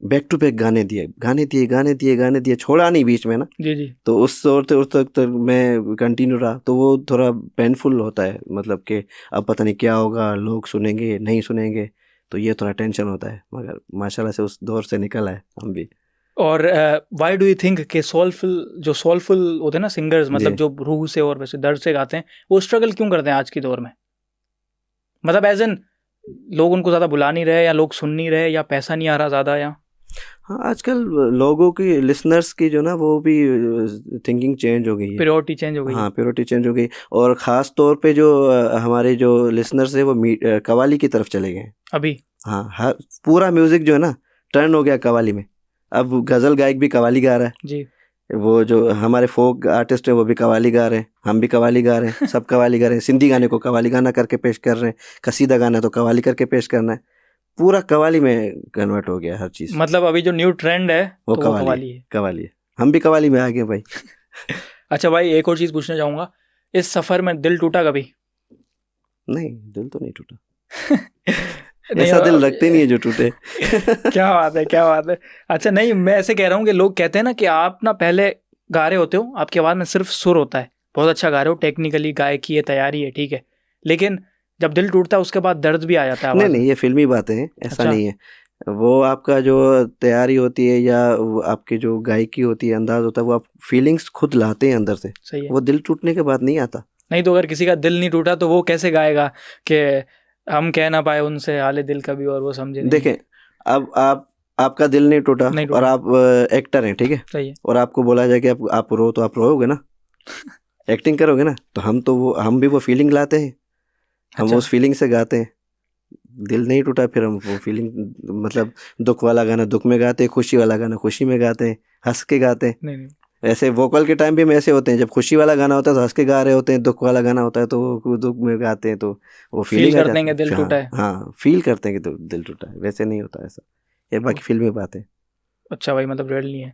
बैक टू बैक गाने दिए, छोड़ा नहीं बीच में ना जी। तो उस दौर से उस तक मैं कंटिन्यू रहा, तो वो थोड़ा पेनफुल होता है, मतलब कि अब पता नहीं क्या होगा, लोग सुनेंगे नहीं सुनेंगे, तो ये थोड़ा टेंशन होता है, मगर माशाल्लाह से उस दौर से निकल आए हम भी। और व्हाई डू यू थिंक कि सोलफुल होते हैं ना सिंगर्स, मतलब जो रूह से और वैसे दर्द से गाते हैं, वो स्ट्रगल क्यों करते हैं आज की दौर में? मतलब एज एन लोग उनको ज़्यादा बुला नहीं रहे, या लोग सुन नहीं रहे, या पैसा नहीं आ रहा ज़्यादा, या हाँ आजकल लोगों की, लिसनर्स की जो ना वो भी थिंकिंग चेंज हो गई है, प्रायोरिटी चेंज हो गई। हाँ प्रायोरिटी चेंज हो गई, और ख़ास तौर पे जो हमारे जो लिसनर्स है वो कवाली की तरफ चले गए अभी। हाँ, पूरा म्यूज़िक जो है ना टर्न हो गया कवाली में। अब गज़ल गायक भी कवाली गा रहा है जी, वो जो हमारे फोक आर्टिस्ट हैं वो भी कवाली गा रहे हैं, हम भी कवाली गा रहे हैं, सब कवाली गा रहे हैं। सिंधी गाने को कवाली गाना करके पेश कर रहे हैं, कसीदा गाना तो कवाली करके पेश करना है, पूरा कवाली में कन्वर्ट हो गया हर चीज़। मतलब अभी जो न्यू ट्रेंड है वो तो कवाली है, कवाली है। हम भी कवाली में आ गए भाई। अच्छा भाई, एक और चीज़ पूछना चाहूँगा, इस सफ़र में दिल टूटा कभी? नहीं, दिल तो नहीं टूटा। ऐसा दिल रखते नहीं है जो टूटे। क्या बात है, क्या बात है। अच्छा नहीं, मैं ऐसे कह रहा हूँ कि लोग कहते हैं ना कि आप ना पहले गा रहे होते हो, आपकी आवाज़ में सिर्फ सुर होता है, बहुत अच्छा गा रहे हो, टेक्निकली गायकी है, तैयारी है, ठीक है, लेकिन जब दिल टूटता है उसके बाद दर्द भी आ जाता है आवाज़ में। नहीं, ये फिल्मी बातें हैं, ऐसा अच्छा। नहीं है। वो आपका जो तैयारी होती है या वो आपकी जो गायकी होती है, अंदाज होता है, वो आप फीलिंग्स खुद लाते हैं अंदर से। सही है। वो दिल टूटने के बाद नहीं आता। नहीं तो अगर किसी का दिल नहीं टूटा तो वो कैसे गाएगा कि हम कह ना पाए उनसे हाले दिल कभी और वो समझे नहीं। देखें, अब आपका दिल नहीं टूटा नहीं और टूटा। आप एक्टर हैं, ठीक है, सही है। और आपको बोला जाए कि आप रो, तो आप रोओगे ना, एक्टिंग करोगे ना। तो हम भी वो फीलिंग लाते हैं, हम अच्छा। उस फीलिंग से गाते हैं। दिल नहीं टूटा, फिर हम वो फीलिंग, मतलब दुख वाला गाना दुख में गाते हैं, खुशी वाला गाना खुशी में गाते हैं, हंस के गाते हैं। नहीं नहीं, ऐसे वोकल के टाइम भी हम ऐसे होते हैं, जब खुशी वाला गाना होता है तो हंस के गा रहे होते हैं, दुख वाला गाना होता है तो वो दुख में गाते हैं, तो वो फील फीलिंग आ करते हैं जाती कि दिल है। टूटा है। हाँ, फील करते हैं कि दिल टूटा है, वैसे नहीं होता ऐसा, ये बाकी फिल्मी बात है। अच्छा भाई, मतलब रियल नहीं है।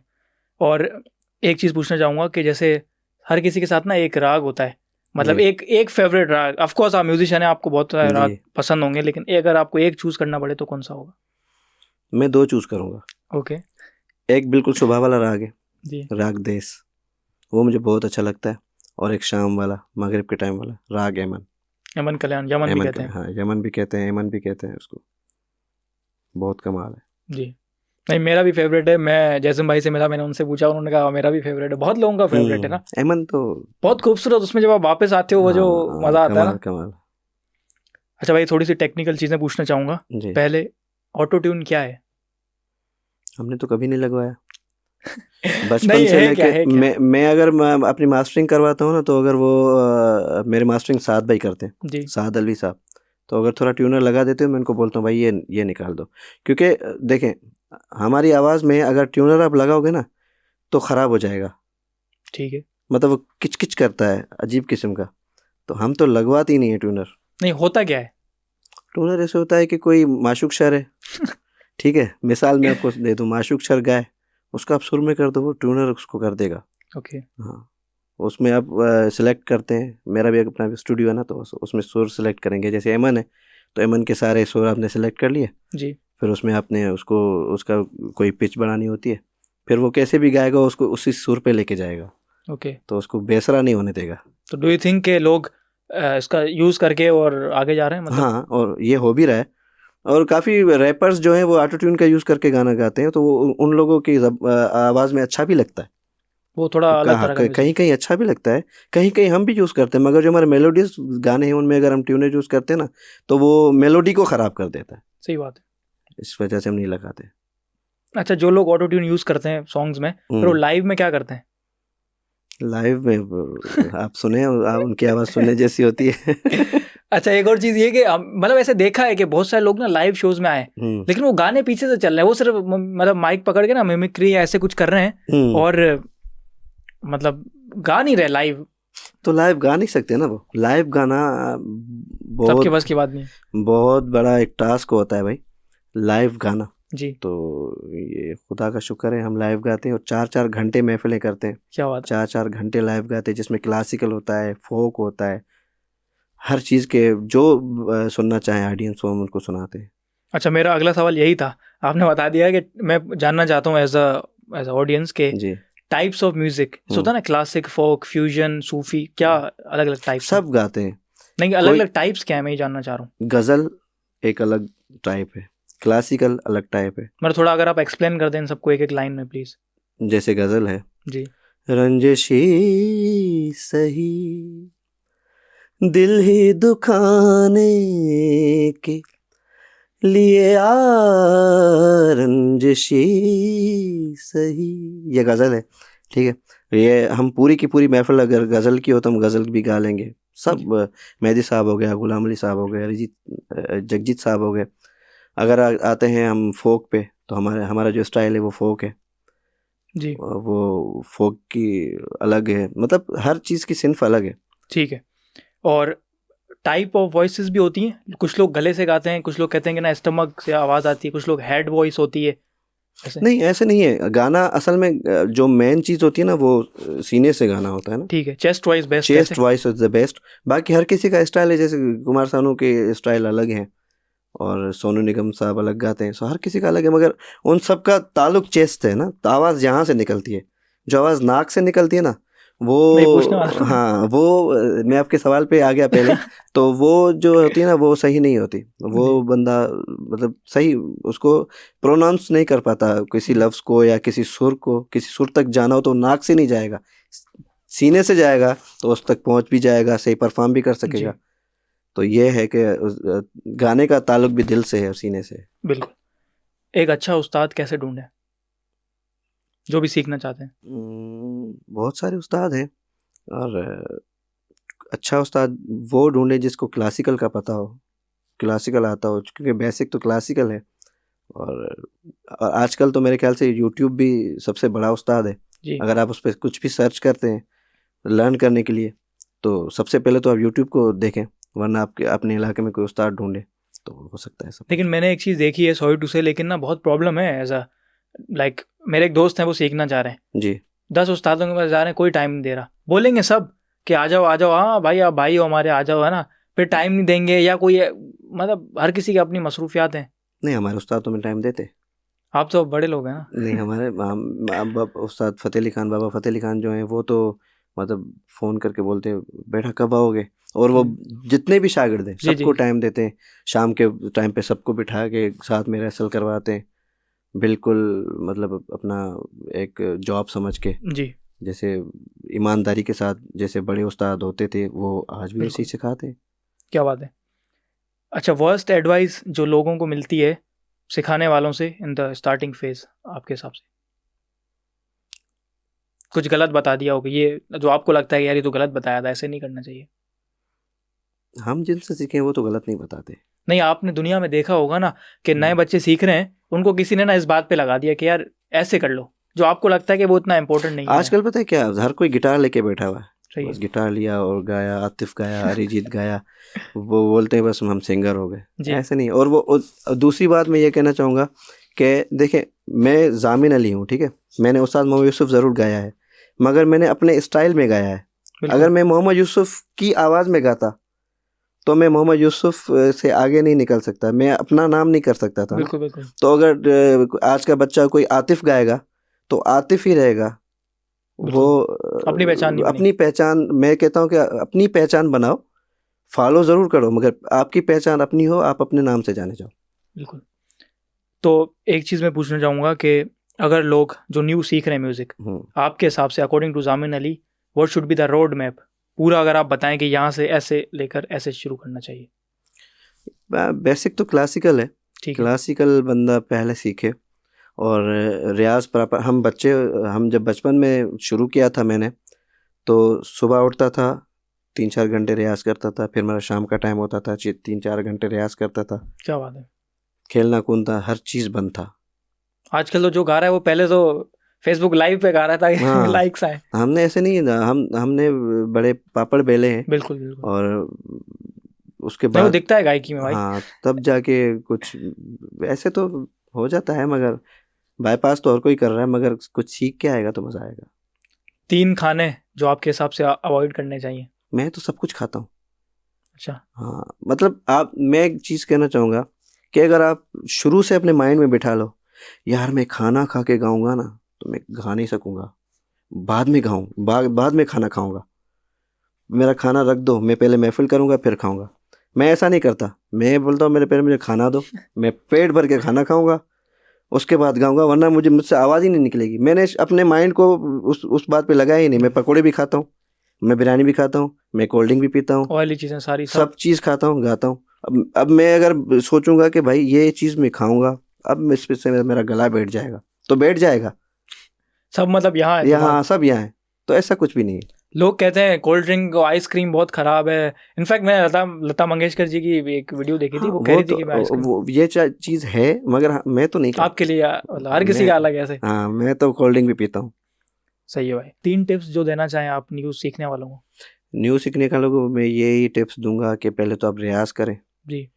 और एक चीज़ पूछना चाहूँगा कि जैसे हर किसी के साथ ना एक राग होता है, मतलब जी। एक फेवरेट राग। ऑफ कोर्स आप म्यूजिशियन हैं, आपको बहुत सारे राग जी, पसंद होंगे, लेकिन अगर आपको एक चूज करना पड़े तो कौन सा होगा? मैं 2 चूज करूंगा। ओके। एक बिल्कुल सुबह वाला राग है, जी। राग देश, वो मुझे बहुत अच्छा लगता है। और एक शाम वाला, मगरिब के टाइम वाला राग एमन। यमन कल्याण, यमन भी कहते हैं। हाँ, यमन भी कहते हैं, एमन भी कहते हैं उसको, बहुत कमाल है। जी। नहीं, मेरा भी फेवरेट है। मैं जैसम भाई से मिला, मैंने उनसे पूछा, उन्होंने कहा मेरा भी फेवरेट है। बहुत लोगों का फेवरेट है ना, एमन तो बहुत खूबसूरत। उसमें जब आप वापस आते हो वो जो हाँ, मज़ा आता है कमाल ना। कमाल। अच्छा भाई, थोड़ी सी टेक्निकल चीज़ें पूछना चाहूँगा। जी, पहले, ऑटो ट्यून क्या है? हमने तो कभी नहीं लगवाया, बचपन नहीं से है क्या, लेके। है क्या? मैं अगर अपनी मास्टरिंग करवाता हूँ ना, तो अगर वो मेरे मास्टरिंग साद भाई करते हैं, जी। साद अलवी साहब, तो अगर थोड़ा ट्यूनर लगा देते हैं, मैं उनको बोलता हूँ भाई ये निकाल दो, क्योंकि देखें, हमारी आवाज़ में अगर ट्यूनर आप लगाओगे ना तो ख़राब हो जाएगा, ठीक है। मतलब वो किच किच करता है अजीब किस्म का, तो हम तो लगवाते ही नहीं है ट्यूनर। नहीं, होता क्या है? ट्यूनर ऐसे होता है कि कोई माशूक शर है, ठीक है, मिसाल मैं आपको दे दूँ, माशूक शर गाय, उसका आप सुर में कर दो, वो ट्यूनर उसको कर देगा। ओके। हाँ, उसमें आप सिलेक्ट करते हैं, मेरा भी अपना स्टूडियो है ना, तो उसमें सुर सिलेक्ट करेंगे। जैसे एमन है तो एमन के सारे सुर आपने सिलेक्ट कर लिए, जी। फिर उसमें आपने उसका कोई पिच बढ़ानी होती है, फिर वो कैसे भी गाएगा उसको उसी सुर पे लेके जाएगा, ओके। तो उसको बेसरा नहीं होने देगा। तो डू यू थिंक के लोग इसका यूज़ करके और आगे जा रहे हैं, मतलब? हाँ, और ये हो भी रहा है, और काफ़ी रैपर्स जो हैं वो ऑटो ट्यून का यूज़ करके गाना गाते हैं, तो वो उन लोगों की आवाज़ में अच्छा भी लगता है, वो थोड़ा अलग तरह का कहीं कहीं अच्छा भी लगता है, कहीं कहीं हम भी यूज़ करते हैं, मगर जो हमारे मेलोडियस गाने हैं उनमें अगर हम ट्यूनर यूज़ करते हैं ना, तो वो मेलोडी को ख़राब कर देता है, सही बात है। इस वजह से हम नहीं लगाते। अच्छा, जो लोग ऑटो ट्यून यूज़ करते हैं सॉन्ग्स में, फिर वो लाइव में क्या करते हैं? लाइव में आप सुने, उनकी आवाज़ सुनने जैसी होती है। अच्छा, एक और चीज़ ये कि मतलब ऐसे देखा है कि बहुत सारे लोग ना लाइव शोज में आए, लेकिन वो गाने पीछे से चल रहे हैं, वो सिर्फ मतलब माइक पकड़ के ना मिमिक्री या ऐसे कुछ कर रहे हैं, और मतलब गा नहीं रहे लाइव। तो लाइव गा नहीं सकते ना, वो लाइव गाना बहुत सबके बस की बात नहीं है। बहुत बड़ा एक टास्क होता है भाई, लाइव गाना। जी। तो ये खुदा का शुक्र है हम लाइव गाते हैं, और 4-4 घंटे महफिलें करते हैं। क्या बात है। 4-4 घंटे लाइव गाते हैं, जिसमें क्लासिकल होता है, फोक होता है, हर चीज़ के जो सुनना चाहें ऑडियंस वो हम उनको सुनाते हैं। अच्छा, मेरा अगला सवाल यही था, आपने बता दिया कि मैं जानना चाहता हूँ एज अ ऑडियंस के जी, टाइप्स ऑफ म्यूजिक होता है ना, क्लासिक, फोक, फ्यूजन, सूफी, क्या अलग अलग टाइप्स? सब गाते हैं। नहीं, अलग अलग टाइप्स क्या है, मैं ये जानना चाह रहा हूँ। गज़ल एक अलग टाइप है, क्लासिकल अलग टाइप है। मतलब थोड़ा अगर आप एक्सप्लेन कर दें इन सबको एक एक लाइन में प्लीज। जैसे गज़ल है, जी। रंजिशी सही दिल ही दुखाने के लिए आ, रंजिशी सही, ये गज़ल है, ठीक है। ये हम पूरी की पूरी महफिल अगर गज़ल की हो तो हम गज़ल भी गा लेंगे, सब। मेहदी साहब हो गया, गुलाम अली साहब हो गए, जगजीत साहब हो गए। अगर आते हैं हम फोक पे, तो हमारा जो स्टाइल है वो फोक है, जी, वो फोक की अलग है, मतलब हर चीज़ की सिन्फ अलग है। ठीक है। और टाइप ऑफ वॉइसेस भी होती हैं, कुछ लोग गले से गाते हैं, कुछ लोग कहते हैं कि ना स्टमक से आवाज़ आती है, कुछ लोग हेड वॉइस होती है, ऐसे। नहीं, ऐसे नहीं है। गाना असल में जो मेन चीज़ होती है ना, वो सीने से गाना होता है ना। ठीक है, chest voice best, chest voice is the best. बाकी हर किसी का स्टाइल है, जैसे कुमार सानू के स्टाइल अलग हैं और सोनू निगम साहब अलग गाते हैं, सो हर किसी का अलग है, मगर उन सब का ताल्लुक चेस्ट है ना। तो आवाज़ यहाँ से निकलती है, जो आवाज़ नाक से निकलती है ना, नहीं पूछने वो वाला। हाँ, वो मैं आपके सवाल पे आ गया पहले। तो वो जो होती है ना, वो सही नहीं होती। वो जी, बंदा मतलब सही उसको प्रोनाउंस नहीं कर पाता, किसी लफ्ज़ को या किसी सुर को, किसी सुर तक जाना हो तो नाक से नहीं जाएगा, सीने से जाएगा, तो उस तक पहुंच भी जाएगा, सही परफॉर्म भी कर जी, सकेगा। तो ये है कि गाने का ताल्लुक भी दिल से है और सीने से है। बिल्कुल। एक अच्छा उस्ताद कैसे ढूंढे, जो भी सीखना चाहते हैं? बहुत सारे उस्ताद हैं, और अच्छा उस्ताद वो ढूंढे जिसको क्लासिकल का पता हो, क्लासिकल आता हो, क्योंकि बेसिक तो क्लासिकल है। और आजकल तो मेरे ख्याल से यूट्यूब भी सबसे बड़ा उस्ताद है। जी, अगर आप उस पर कुछ भी सर्च करते हैं लर्न करने के लिए, तो सबसे पहले तो आप यूट्यूब को देखें, वरना आपके अपने इलाके में कोई उस्ताद ढूंढे, तो हो सकता है सब। लेकिन मैंने एक चीज़ देखी है, सॉरी टू से, लेकिन ना बहुत प्रॉब्लम है एज अ लाइक, मेरे एक दोस्त हैं वो सीखना चाह रहे हैं, जी 10 उस्तादों के पास जा रहे हैं, कोई टाइम नहीं दे रहा। बोलेंगे सब कि आ जाओ आ जाओ, हाँ भाई आप भाई हो हमारे, आ जाओ, है ना, फिर टाइम नहीं देंगे, या कोई मतलब हर किसी की अपनी मसरूफियात हैं। नहीं, हमारे उस्ताद तो में टाइम देते। आप तो बड़े लोग हैं ना। नहीं, हमारे उस्ताद फ़तेह अली खान, बाबा फ़तेह अली खान जो हैं, वो तो मतलब फ़ोन करके बोलते हैं बेटा कब आओगे। और वो जितने भी शागिर्द हैं जी, जी, सबको टाइम देते हैं, शाम के टाइम पे सबको बिठा के साथ में रिहर्सल करवाते हैं, बिल्कुल मतलब अपना एक जॉब समझ के, जी, जैसे ईमानदारी के साथ जैसे बड़े उस्ताद होते थे, वो आज भी ऐसे बिल्कुल, ही सिखाते हैं। क्या बात है। अच्छा, वर्स्ट एडवाइस जो लोगों को मिलती है सिखाने वालों से इन द स्टार्टिंग फेज, आपके हिसाब से कुछ गलत बता दिया होगा, ये जो आपको लगता है कि यार ये तो गलत बताया था, ऐसे नहीं करना चाहिए? हम जिनसे सीखे हैं वो तो गलत नहीं बताते। नहीं, आपने दुनिया में देखा होगा ना कि नए हम्म। बच्चे सीख रहे हैं, उनको किसी ने ना इस बात पे लगा दिया कि यार ऐसे कर लो, जो आपको लगता है कि वो इतना इंपॉर्टेंट नहीं है। आजकल पता है क्या, हर कोई गिटार लेके बैठा हुआ है, सही बस है। गिटार लिया और गाया, आतिफ गाया, अरिजीत गाया, वो बोलते हैं बस हम सिंगर हो गए। जी, ऐसे नहीं। और वो दूसरी बात मैं ये कहना चाहूँगा कि देखें, मैं जामिन अली हूँ, ठीक है, मैंने उस्ताद मोहम्मद यूसुफ ज़रूर गाया है, मगर मैंने अपने स्टाइल में गाया है। बिल्कुल, अगर मैं मोहम्मद यूसुफ की आवाज़ में गाता तो मैं मोहम्मद यूसुफ से आगे नहीं निकल सकता, मैं अपना नाम नहीं कर सकता था ना। बिल्कुल, बिल्कुल, तो अगर आज का बच्चा कोई आतिफ गाएगा तो आतिफ ही रहेगा। वो बिल्कुल। अपनी पहचान नहीं बनेगी। अपनी पहचान, मैं कहता हूँ कि अपनी पहचान बनाओ, फॉलो ज़रूर करो, मगर आपकी पहचान अपनी हो, आप अपने नाम से जाने जाओ। बिल्कुल। तो एक चीज़ मैं पूछना चाहूँगा कि अगर लोग जो न्यू सीख रहे हैं म्यूज़िक, आपके हिसाब से अकॉर्डिंग टू जामिन Ali, what should be the road map, पूरा अगर आप बताएं कि यहाँ से ऐसे लेकर ऐसे शुरू करना चाहिए। बेसिक तो क्लासिकल है, ठीक है, क्लासिकल बंदा पहले सीखे, और रियाज प्रॉपर। हम जब बचपन में शुरू किया था मैंने, तो सुबह उठता था, 3-4 घंटे रियाज करता था, फिर मेरा शाम का टाइम होता था, 3-4 घंटे रियाज करता था, क्या बात है। खेलना कूदना हर चीज़ बंद था। आजकल तो जो गा रहा है वो पहले तो फेसबुक लाइव पे गा रहा था कि हाँ, लाइक्स आए। हमने ऐसे नहीं, हमने बड़े पापड़ बेले हैं, बिल्कुल, बिल्कुल। और उसके नहीं, वो बाद दिखता है गायकी में भाई। हाँ, तब जाके कुछ ऐसे तो हो जाता है, मगर बाईपास तो हर कोई कर रहा है, मगर कुछ सीख के आएगा तो मज़ा आएगा। 3 खाने जो आपके हिसाब से अवॉइड करने चाहिए। मैं तो सब कुछ खाता हूँ। अच्छा, हाँ, मतलब मैं एक चीज़ कहना चाहूँगा कि अगर आप शुरू से अपने माइंड में बिठा लो, यार मैं खाना खा के गाऊँगा ना तो मैं गा नहीं सकूँगा, बाद में गाऊँ, बाद में खाना खाऊँगा, मेरा खाना रख दो, मैं पहले महफिल करूँगा फिर खाऊँगा। मैं ऐसा नहीं करता, मैं बोलता हूँ मेरे पहले मुझे खाना दो, मैं पेट भर के खाना खाऊँगा, उसके बाद गाऊँगा, वरना मुझसे आवाज़ ही नहीं निकलेगी। मैंने अपने माइंड को उस बात पे लगाया ही नहीं। मैं पकौड़े भी खाता हूँ, मैं बिरयानी भी खाता हूँ, मैं कोल्ड ड्रिंक भी पीता हूँ, ऑयली चीज़ें सारी सब चीज़ खाता हूँ, गाता हूँ। अब मैं अगर सोचूंगा कि भाई ये चीज़ मैं खाऊंगा, अब इस पे से मेरा गला बैठ जाएगा, तो बैठ जाएगा। सब मतलब यहाँ है यहाँ दिमाग। सब यहाँ है, तो ऐसा कुछ भी नहीं है। लोग कहते हैं कोल्ड ड्रिंक और आइसक्रीम बहुत खराब है। इनफैक्ट मैं लता मंगेशकर जी की एक वीडियो देखी थी, वो कह रही थी कि मैं आइसक्रीम, ये चीज़ है, मगर मैं तो नहीं खाता। आपके लिए मतलब हर किसी का अलग है ऐसे। हाँ, मैं तो कोल्ड ड्रिंक भी पीता हूँ। सही है भाई। 3 टिप्स जो देना चाहें आप न्यूज़ सीखने वालों को। न्यूज़ सीखने का लोगों को मैं यही टिप्स दूंगा कि पहले तो आप रियाज करें। जी।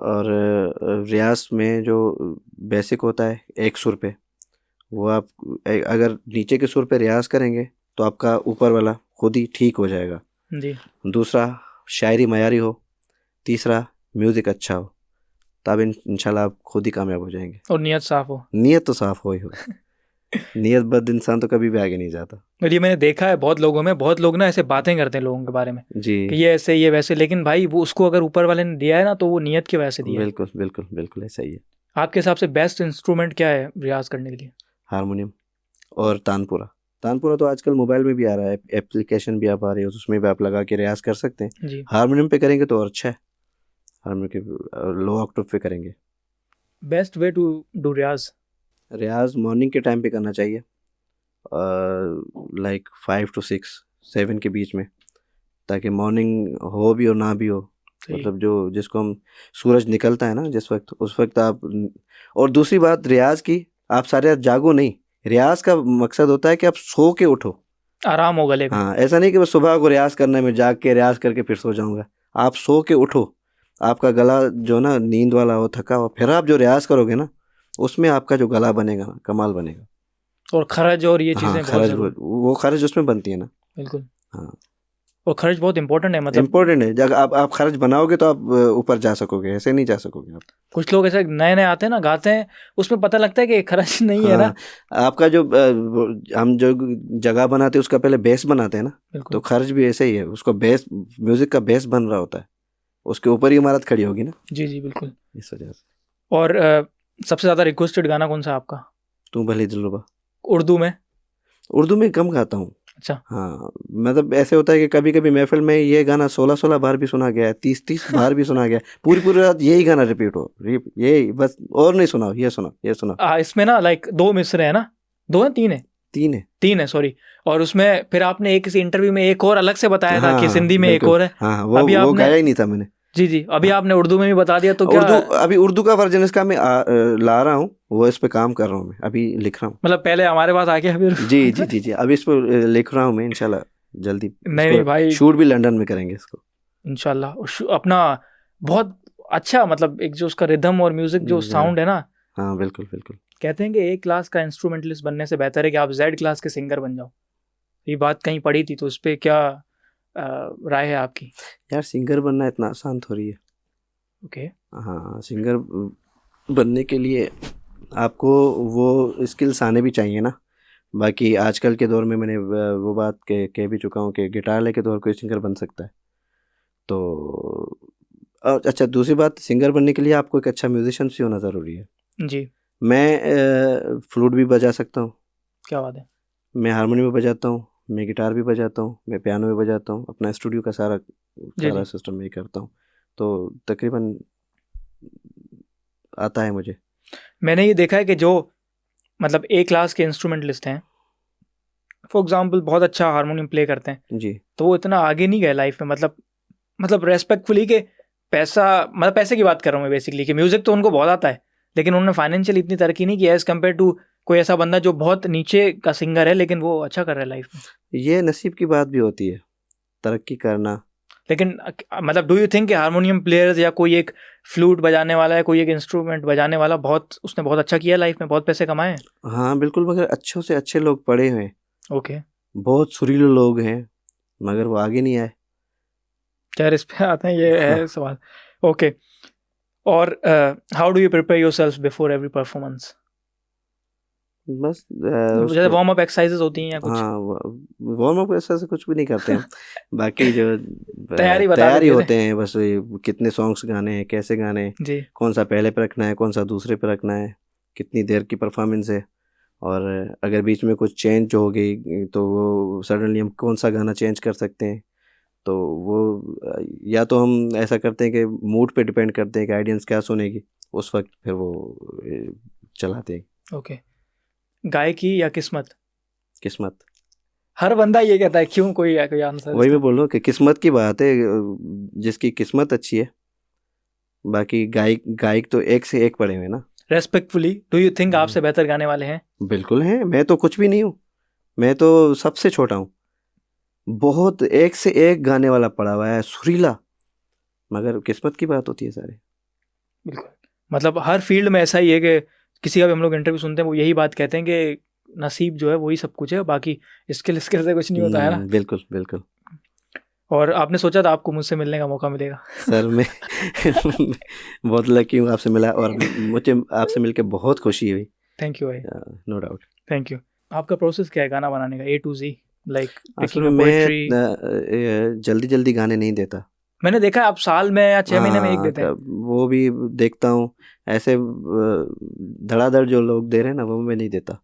और रियाज में जो बेसिक होता है एक सुर पे, वो आप अगर नीचे के सुर पे रियाज करेंगे तो आपका ऊपर वाला खुद ही ठीक हो जाएगा। जी। दूसरा, शायरी मयारी हो। तीसरा, म्यूज़िक अच्छा हो। तब इंशाल्लाह आप खुद ही कामयाब हो जाएंगे। और नियत साफ हो। नियत तो साफ हो ही हो। नियत बद इंसान तो कभी भी आगे नहीं जाता। और ये मैंने देखा है बहुत लोगों में, बहुत लोग ना ऐसे बातें करते हैं लोगों के बारे में जी, कि ये ऐसे ये वैसे, लेकिन भाई वो उसको अगर ऊपर वाले ने दिया है ना तो वो नियत की वजह से दिया है। बिल्कुल बिल्कुल बिल्कुल ऐसा ही है। आपके हिसाब से बेस्ट इंस्ट्रूमेंट क्या है रियाज करने के लिए? हारमोनियम और तानपुरा। तानपुरा तो आजकल मोबाइल में भी आ रहा है, एप्लीकेशन भी आप आ रही है, उसमें भी आप लगा के रियाज कर सकते हैं। जी। हारमोनियम पे करेंगे तो और अच्छा है। हारमोनियम के लो ऑक्टेव पे करेंगे। Best way to do riyaz? रियाज मॉर्निंग के टाइम पे करना चाहिए, लाइक 5 to 6 7 के बीच में, ताकि मॉर्निंग हो भी और ना भी हो। मतलब जो जिसको हम सूरज निकलता है ना जिस वक्त, उस वक्त आप। और दूसरी बात रियाज की, आप सारे रात जागो नहीं। रियाज का मकसद होता है कि आप सो के उठो, आराम हो गले में। हाँ, ऐसा नहीं कि बस सुबह को रियाज करना है, मैं जाग के रियाज करके फिर सो जाऊंगा। आप सो के उठो, आपका गला जो ना नींद वाला हो, थका हो, फिर आप जो रियाज करोगे ना, उसमें आपका जो गला बनेगा ना, कमाल बनेगा। और खरज और ये चीजें हाँ, बहुत खरज, जरूरी। वो खरज उसमें बनती है ना। बिल्कुल। हाँ, और खर्च बहुत इंपॉर्टेंट है, मतलब इम्पोर्टेंट है। जब आप खर्च बनाओगे तो आप ऊपर जा सकोगे, ऐसे नहीं जा सकोगे आप। कुछ लोग ऐसे नए नए आते हैं ना, गाते हैं, उसमें पता लगता है कि खर्च नहीं है ना। आपका जो हम जो जगह बनाते हैं उसका पहले बेस बनाते हैं ना, तो बिल्कुल। खर्च भी ऐसे ही है। उसको बेस, म्यूजिक का बेस बन रहा होता है, उसके ऊपर ही इमारत खड़ी होगी ना। जी जी बिल्कुल। इस वजह से। और सबसे ज़्यादा रिक्वेस्टेड गाना कौन सा है आपका? तू भले दिलरुबा। उर्दू में? उर्दू में कम गाता हूँ। अच्छा। हाँ, मतलब ऐसे होता है कि कभी कभी महफिल में ये गाना 16 बार भी सुना गया है, 30 बार भी सुना गया है, पूरी पूरी रात यही गाना रिपीट हो, यही बस, और नहीं सुनाओ, ये सुना, ये सुना। इसमें ना लाइक 2 मिसरे हैं ना, 2 है 3 है? 3 है। सॉरी। और उसमें फिर आपने एक किसी इंटरव्यू में एक और अलग से बताया था कि हाँ, हिंदी में एक बिल्कुल। और है। हाँ, वो अभी वो आपने गाया ही नहीं था मैंने। जी जी अभी हाँ, आपने उर्दू में भी बता दिया, तो क्या अभी उर्दू का वर्जन इसका मैं ला रहा हूँ, वो इस पे काम कर रहा हूँ, मैं अभी लिख रहा हूँ। मतलब पहले हमारे पास आ गया फिर? जी जी जी जी, अभी इस पर लिख रहा हूँ मैं, इंशाल्लाह जल्दी। नहीं भाई, शूट भी लंदन में करेंगे इसको इंशाल्लाह। अपना बहुत अच्छा, मतलब एक जो उसका रिदम और म्यूजिक जो साउंड है ना। हाँ, बिल्कुल बिल्कुल। कहते हैं कि A क्लास का इंस्ट्रूमेंटलिस्ट बनने से बेहतर है कि आप Z क्लास के सिंगर बन जाओ। ये बात कहीं पड़ी थी, तो उस पर क्या राय है आपकी? यार, सिंगर बनना इतना आसान थोड़ी है। ओके। हाँ, सिंगर बनने के लिए आपको वो स्किल्स आने भी चाहिए ना। बाकी आजकल के दौर में मैंने वो बात कह भी चुका हूँ कि गिटार लेके तो हर कोई सिंगर बन सकता है। तो और अच्छा, दूसरी बात, सिंगर बनने के लिए आपको एक अच्छा म्यूजिशियन भी होना ज़रूरी है। जी। मैं फ्लूट भी बजा सकता हूँ, क्या बात है। मैं हारमोनियम भी बजाता हूँ, मैं गिटार भी बजाता हूँ, मैं पियानो भी बजाता हूँ, अपना स्टूडियो का सारा जी। सिस्टम में ही करता हूँ। तो तकरीबन आता है मुझे। मैंने ये देखा है कि जो मतलब A क्लास के इंस्ट्रूमेंटलिस्ट हैं, फॉर एग्जांपल बहुत अच्छा हारमोनियम प्ले करते हैं जी, तो वो इतना आगे नहीं गए लाइफ में, मतलब रेस्पेक्टफुली के मतलब पैसे की बात कर रहा हूँ मैं बेसिकली, कि म्यूजिक तो उनको बहुत आता है लेकिन उन्होंने फाइनेंशियल इतनी तरक्की नहीं की एज कम्पेयर टू कोई ऐसा बंदा जो बहुत नीचे का सिंगर है लेकिन वो अच्छा कर रहा है लाइफ में। ये नसीब की बात भी होती है, तरक्की करना। लेकिन मतलब डू यू थिंक कि हारमोनियम प्लेयर्स या कोई एक फ्लूट बजाने वाला है, कोई एक इंस्ट्रूमेंट बजाने वाला उसने बहुत अच्छा किया लाइफ में, बहुत पैसे कमाए हैं? हाँ बिल्कुल, मगर अच्छों से अच्छे लोग पढ़े हुए हैं, ओके। बहुत सुरीले लोग हैं, मगर वो आगे नहीं आए। खैर इस पे आते हैं, ये है सवाल। ओके। और how do you prepare yourself before every performance? बस जैसे वार्म अप एक्सरसाइजेस होती हैं या कुछ? हाँ, वार्म अप ऐसा से कुछ भी नहीं करते हैं। बाकी जो तैयारी बता तैयारी देते होते हैं, बस कितने सॉन्ग्स गाने हैं, कैसे गाने हैं, जी। कौन सा पहले पे रखना है, कौन सा दूसरे पे रखना है, कितनी देर की परफॉर्मेंस है, और अगर बीच में कुछ चेंज हो गई तो वो सडनली हम कौन सा गाना चेंज कर सकते हैं। तो वो या तो हम ऐसा करते हैं कि मूड पे डिपेंड करते हैं कि ऑडियंस क्या सुनेगी, उस वक्त फिर वो चलाते हैं। ओके। गायकी या किस्मत? किस्मत। हर बंदा ये कहता है, क्यों कोई आंसर? वही मैं बोल रहा हूँ कि किस्मत की बात है, जिसकी किस्मत अच्छी है, बाकी गायक तो एक से एक पड़े हुए ना। रेस्पेक्टफुली, डू यू थिंक आपसे बेहतर गाने वाले हैं? बिल्कुल हैं, मैं तो कुछ भी नहीं हूँ, मैं तो सबसे छोटा हूँ। बहुत एक से एक गाने वाला पड़ा हुआ है, सुरीला, मगर किस्मत की बात होती है सारे। बिल्कुल, मतलब हर फील्ड में ऐसा ही है कि किसी का भी हम लोग इंटरव्यू सुनते हैं वो यही बात कहते हैं कि नसीब जो है वही सब कुछ है, बाकी स्किल से कुछ नहीं होता है ना। बिल्कुल बिल्कुल। और आपने सोचा था आपको मुझसे मिलने का मौका मिलेगा? सर मैं बहुत लकी हूँ आपसे मिला, और मुझे आपसे मिलकर बहुत खुशी हुई। थैंक यू भाई। No doubt. Thank you. आपका प्रोसेस क्या है गाना बनाने का, A to Z? लाइक असल में मैं जल्दी गाने नहीं देता। मैंने देखा है आप साल में या 6 महीने में एक देते हैं। वो भी देखता हूँ, ऐसे धड़ाधड़ जो लोग दे रहे हैं ना, वो मैं नहीं देता।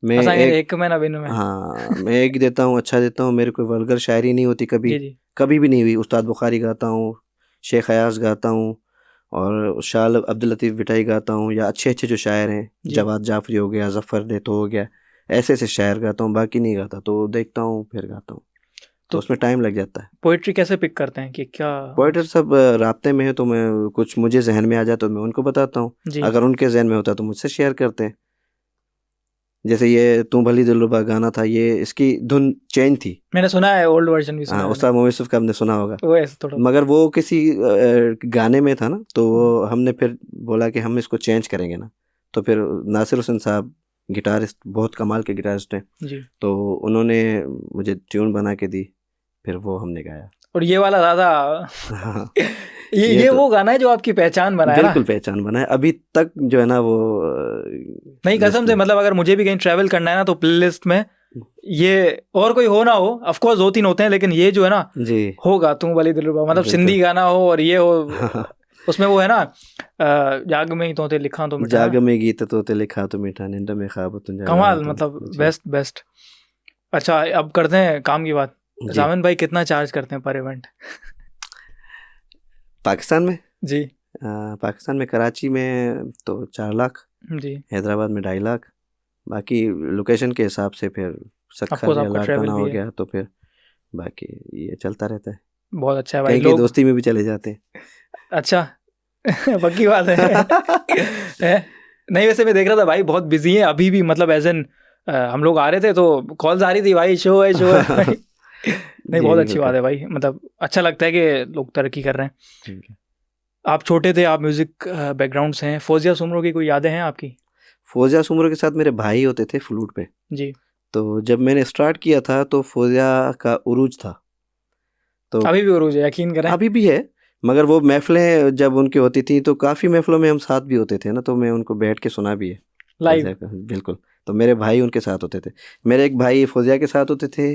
मैं एक महीना बिन में, हाँ मैं एक देता हूँ, अच्छा देता हूँ। मेरे कोई वल्गर शायरी नहीं होती कभी, जी। कभी भी नहीं हुई। उस्ताद बुखारी गाता हूँ, शेख अयाज गाता हूँ, और शाह अब्दुल लतीफ़ बिटाई गाता हूँ, या अच्छे जो शायर हैं, जवाद जाफरी हो गया, जफ़र देतो हो गया, ऐसे शायर गाता हूँ। बाकी नहीं गाता, तो देखता हूँ फिर गाता हूँ, तो उसमें टाइम लग जाता है। पोइट्री कैसे पिक करते हैं कि क्या? पोइटर सब राब्ते में है, तो मैं कुछ मुझे जहन में आ जाए तो मैं उनको बताता हूँ, अगर उनके जहन में होता तो मुझसे शेयर करते हैं। जैसे ये तू भली दिलरुबा गाना था, ये इसकी धुन चेंज थी, मैंने सुना है, ओल्ड वर्जन भी सुना है। उस्ताद मोहम्मद यूसुफ का आपने सुना होगा, वो ऐसे थोड़ा, मगर वो किसी गाने में था ना, तो वो हमने फिर बोला कि हम इसको चेंज करेंगे ना, तो फिर नासिर हुसैन साहब गिटारिस्ट, बहुत कमाल के गिटारिस्ट हैं जी, तो उन्होंने मुझे ट्यून बना के दी, फिर वो हमने गाया। और ये वाला ज़्यादा हाँ, ये तो वो गाना है जो आपकी पहचान बना है। बिल्कुल पहचान बना है, अभी तक जो है ना वो नहीं, कसम से, मतलब अगर मुझे भी कहीं ट्रैवल करना है ना, तो प्लेलिस्ट में ये, और कोई हो ना हो, ऑफ कोर्स 2-3 होते हैं, लेकिन ये जो है ना जी होगा, तू भली दिलरुबा, मतलब सिंधी गाना हो और ये हो उसमें वो है ना, जाग में ही तोते लिखा तो मीठा, जाग में गीत तोते लिखा तो मीठा, नींद में ख्वाब तुझे, कमाल, मतलब बेस्ट। अच्छा, अब करते हैं काम की बात। जामिन भाई कितना चार्ज करते हैं पर इवेंट? पाकिस्तान में जी, पाकिस्तान में कराची में तो 4 लाख जी, हैदराबाद में 2.5 लाख, बाकी लोकेशन के हिसाब से फिर सक्खर या लाड़काना हो गया, तो फिर बाकी ये चलता रहता है। बहुत अच्छा है भाई, लोग दोस्ती में भी चले जाते हैं। अच्छा पक्की बात है। नहीं, वैसे मैं देख रहा था भाई बहुत बिजी है अभी भी, मतलब एज एन हम लोग आ रहे थे तो कॉल्स आ रही थी, भाई शो है नहीं, बहुत अच्छी बात है भाई, मतलब अच्छा लगता है कि लोग तरक्की कर रहे हैं। आप छोटे थे, आप म्यूजिक बैकग्राउंड से हैं, फौजिया सुमरो की कोई यादें हैं आपकी? फौजिया सुमरो के साथ मेरे भाई होते थे फ्लूट पे जी, तो जब मैंने स्टार्ट किया था तो फौजिया का उरूज था, तो अभी भी उरूज है, यकीन करें अभी भी है, मगर वो महफिलें जब उनकी होती थी तो काफ़ी महफिलों में हम साथ भी होते थे ना, तो मैं उनको बैठ के सुना भी है लाइव। बिल्कुल, तो मेरे भाई उनके साथ होते थे, मेरे एक भाई फौजिया के साथ होते थे,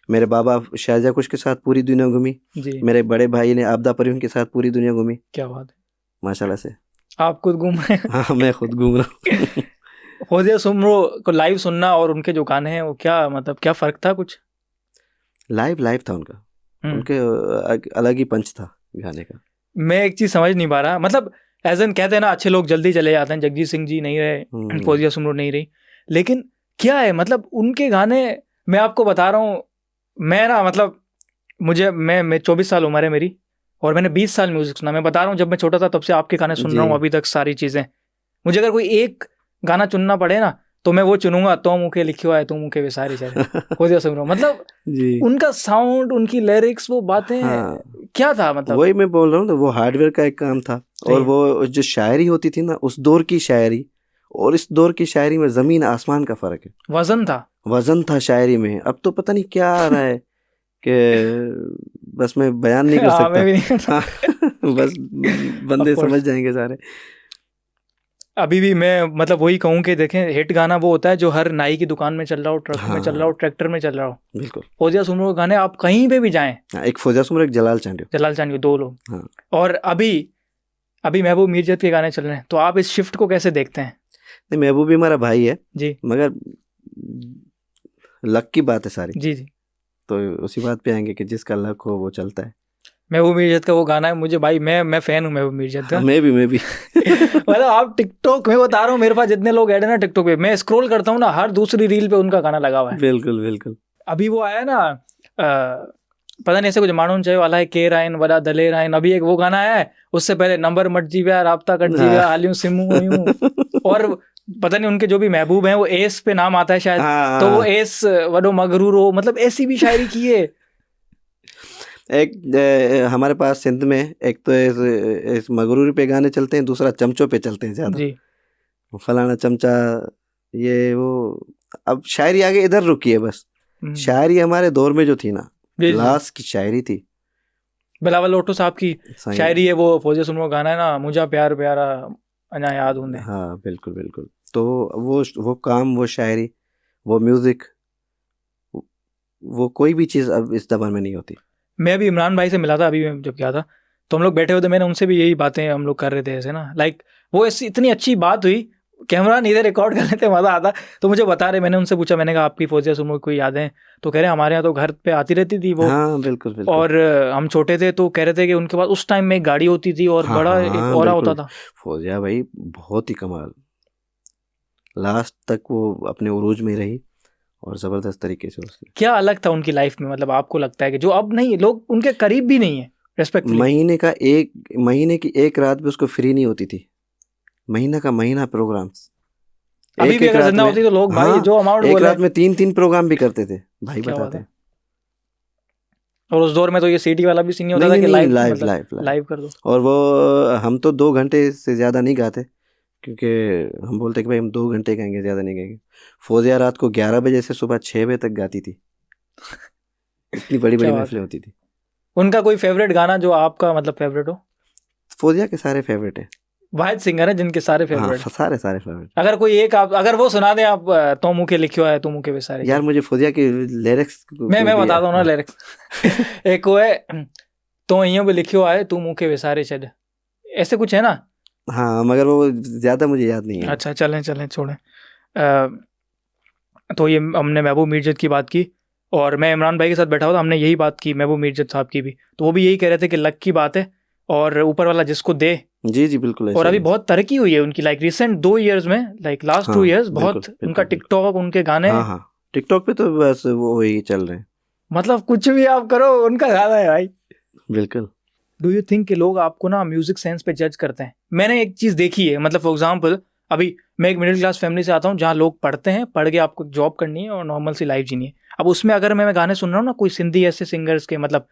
मेरे बाबा शाहजहा कुश के साथ पूरी दुनिया घूमी जी, मेरे बड़े भाई ने आपदा परिवहन के साथ पूरी दुनिया घूमी। क्या बात है, माशाल्लाह से। आप खुद घूम रहे हैं? हाँ, मैं खुद घूम रहा हूँ। फौजिया सुमरो को लाइव सुनना और उनके जो गाने हैं वो क्या, मतलब क्या फ़र्क था? कुछ लाइव था उनका, उनके अलग ही पंच था गाने का। मैं एक चीज़ समझ नहीं पा रहा, मतलब एज एन कहते हैं ना अच्छे लोग जल्दी चले जाते हैं, जगजीत सिंह जी नहीं रहे, फौजिया सुमरो नहीं रही, लेकिन क्या है, मतलब उनके गाने, मैं आपको बता रहा हूँ, मैं ना मतलब मैं 24 साल उम्र है मेरी, और मैंने 20 साल म्यूजिक सुना। मैं बता रहा हूँ जब मैं छोटा था तब से आपके गाने सुन रहा हूँ अभी तक सारी चीज़ें। मुझे अगर कोई एक गाना चुनना पड़े ना तो मैं वो चुनूंगा, तो मुखे लिखियो है तो मुखे वे सारी चीज़ें फौजिया सुमरो, मतलब उनका साउंड, उनकी लिरिक्स, वो बातें क्या था, मतलब वही मैं बोल रहा हूँ, वो हार्डवेयर का एक काम था, और वो जो शायरी होती थी ना, उस दौर की शायरी और इस दौर की शायरी में ज़मीन आसमान का फ़र्क है। वज़न था शायरी में, अब तो पता नहीं क्या आ रहा है कि बस मैं बयान नहीं कर सकता। मैं भी नहीं बस बंदे समझ जाएंगे सारे। अभी भी मैं मतलब वही कहूँ कि देखें, हिट गाना वो होता है जो हर नाई की दुकान में चल रहा हो, ट्रक में चल रहा हो, ट्रैक्टर में चल रहा हो। बिल्कुल, फौजिया सुमरो के गाने आप कहीं पे भी जाएं, एक फौजिया सुमरो, एक जलाल चांडियो, 2 लोग। और अभी महबूब मीरजत के गाने चल रहे हैं, तो आप इस शिफ्ट को कैसे देखते हैं? नहीं, महबूब भी हमारा भाई है जी, मगर लक की बात है सारी जी, तो उसी बात पे आएंगे कि जिसका लक हो वो चलता है। महबूब मीरजत का वो गाना है, मुझे भाई मैं फैन हूँ महबूब मीरजत का। मैं भी मतलब आप टिकटॉक में, बता रहा हूँ, मेरे पास जितने लोग ऐड है ना टिकटॉक पे, मैं स्क्रॉल करता हूँ ना, हर दूसरी रील पे उनका गाना लगा हुआ है। बिल्कुल। अभी वो आया ना पता नहीं ऐसे कुछ मानून चाहिए वाला है, के रायन वड़ा दले रायन, अभी एक वो गाना आया है, उससे पहले नंबर मट जीव्या राब्ता कट जीव्या हालियों सिमू यूं, और पता नहीं उनके जो भी महबूब हैं वो एस पे नाम आता है शायद, तो वो एस वडो मगरूर हो, मतलब ऐसी भी शायरी की है। एक हमारे पास सिंध में एक तो इस मगरूरी पे गाने चलते हैं, दूसरा चमचों पे चलते हैं ज्यादा जी। फलाना चमचा ये वो। अब शायरी आगे इधर रुकी है बस। शायरी हमारे दौर में जो थी ना, लास्ट की शायरी थी, बिलावल लोटो साहब की शायरी है, वो फौजे सुनो गाना है ना, मुझा प्यार प्यारा अना याद होंगे। हाँ बिल्कुल बिल्कुल। तो वो काम, वो शायरी, वो म्यूजिक, वो कोई भी चीज़ अब इस जबान में नहीं होती। मैं भी इमरान भाई से मिला था अभी जब गया था, तो हम लोग बैठे हुए थे, मैंने उनसे भी यही बातें हम लोग कर रहे थे ऐसे ना, लाइक वो ऐसी इतनी अच्छी बात हुई, कैमरा नहीं थे, रिकॉर्ड कर लेते मज़ा आता। तो मुझे बता रहे, मैंने उनसे पूछा, मैंने कहा आपकी फौजिया सुनो कोई यादें, तो कह रहे हमारे यहाँ तो घर पे आती रहती थी वो। हाँ बिल्कुल बिल्कुल। और हम छोटे थे तो कह रहे थे कि उनके पास उस टाइम में एक गाड़ी होती थी और हाँ, बड़ा एक ऑरा होता था। फौजिया भाई बहुत ही कमाल, लास्ट तक वो अपने उरूज में रही और ज़बरदस्त तरीके से उसने। क्या अलग था उनकी लाइफ में, मतलब आपको लगता है कि जो अब नहीं, लोग उनके करीब भी नहीं है रेस्पेक्टफुली। महीने की एक रात भी उसको फ्री नहीं होती थी, महीना का महीना प्रोग्राम्स। अभी भी अगर जिंदा होती तो लोग भाई जो अमाउंट एक रात में 3 प्रोग्राम भी करते थे भाई, बताते हैं। और उस दौर में तो ये सीडी वाला भी सीन नहीं होता था कि लाइव कर दो। और वो हम तो 2 घंटे से ज़्यादा नहीं गाते, क्योंकि हम बोलते कि भाई हम 2 घंटे गाएंगे, ज़्यादा नहीं गाएंगे। फौजिया रात को 11 बजे से सुबह 6 बजे तक गाती थी, इतनी बड़ी बड़ी महफिलें होती थी। उनका कोई फेवरेट गाना जो आपका मतलब फेवरेट हो? फौजिया के सारे फेवरेट हैं, वाहिद सिंगर है जिनके सारे फेवरेट। हाँ, सारे फेवरेट। अगर कोई एक आप अगर वो सुना दें आप, तो मुके लिखियो है, तो मुके वे सारे। यार मुझे फौजिया के लिरिक्स मैं बता दूं ना लिरिक्स। एक वो है, तो यूं भी लिखियो है तू मुके वे सारे छड़, ऐसे कुछ है ना। हाँ मगर वो ज्यादा मुझे याद नहीं है। अच्छा चलें छोड़ें। तो ये हमने महबूब मीरजत की बात की, और मैं इमरान भाई के साथ बैठा हुआ था, हमने यही बात की महबूब मीरजत साहब की भी, तो वो भी यही कह रहे थे कि लक की बात है और ऊपर वाला जिसको दे। जी बिल्कुल। और अभी बहुत तरक्की हुई है उनकी, लाइक रिसेंट 2 years में, लाइक लास्ट 2 years बहुत उनका टिकटॉक, उनके गाने। हाँ टिकटॉक पे तो बस वो वही चल रहे हैं, मतलब कुछ भी आप करो उनका गाना है भाई। बिल्कुल। डू यू थिंक कि लोग आपको ना म्यूजिक सेंस पे जज करते हैं? मैंने एक चीज़ देखी है, मतलब फॉर एग्जांपल अभी मैं एक मिडिल क्लास फैमिली से आता हूँ जहाँ लोग पढ़ते हैं, पढ़ के आपको जॉब करनी है और नॉर्मल सी लाइफ जीनी है। अब उसमें अगर मैं गाने सुन रहा हूँ ना कोई सिंधी ऐसे सिंगर्स के, मतलब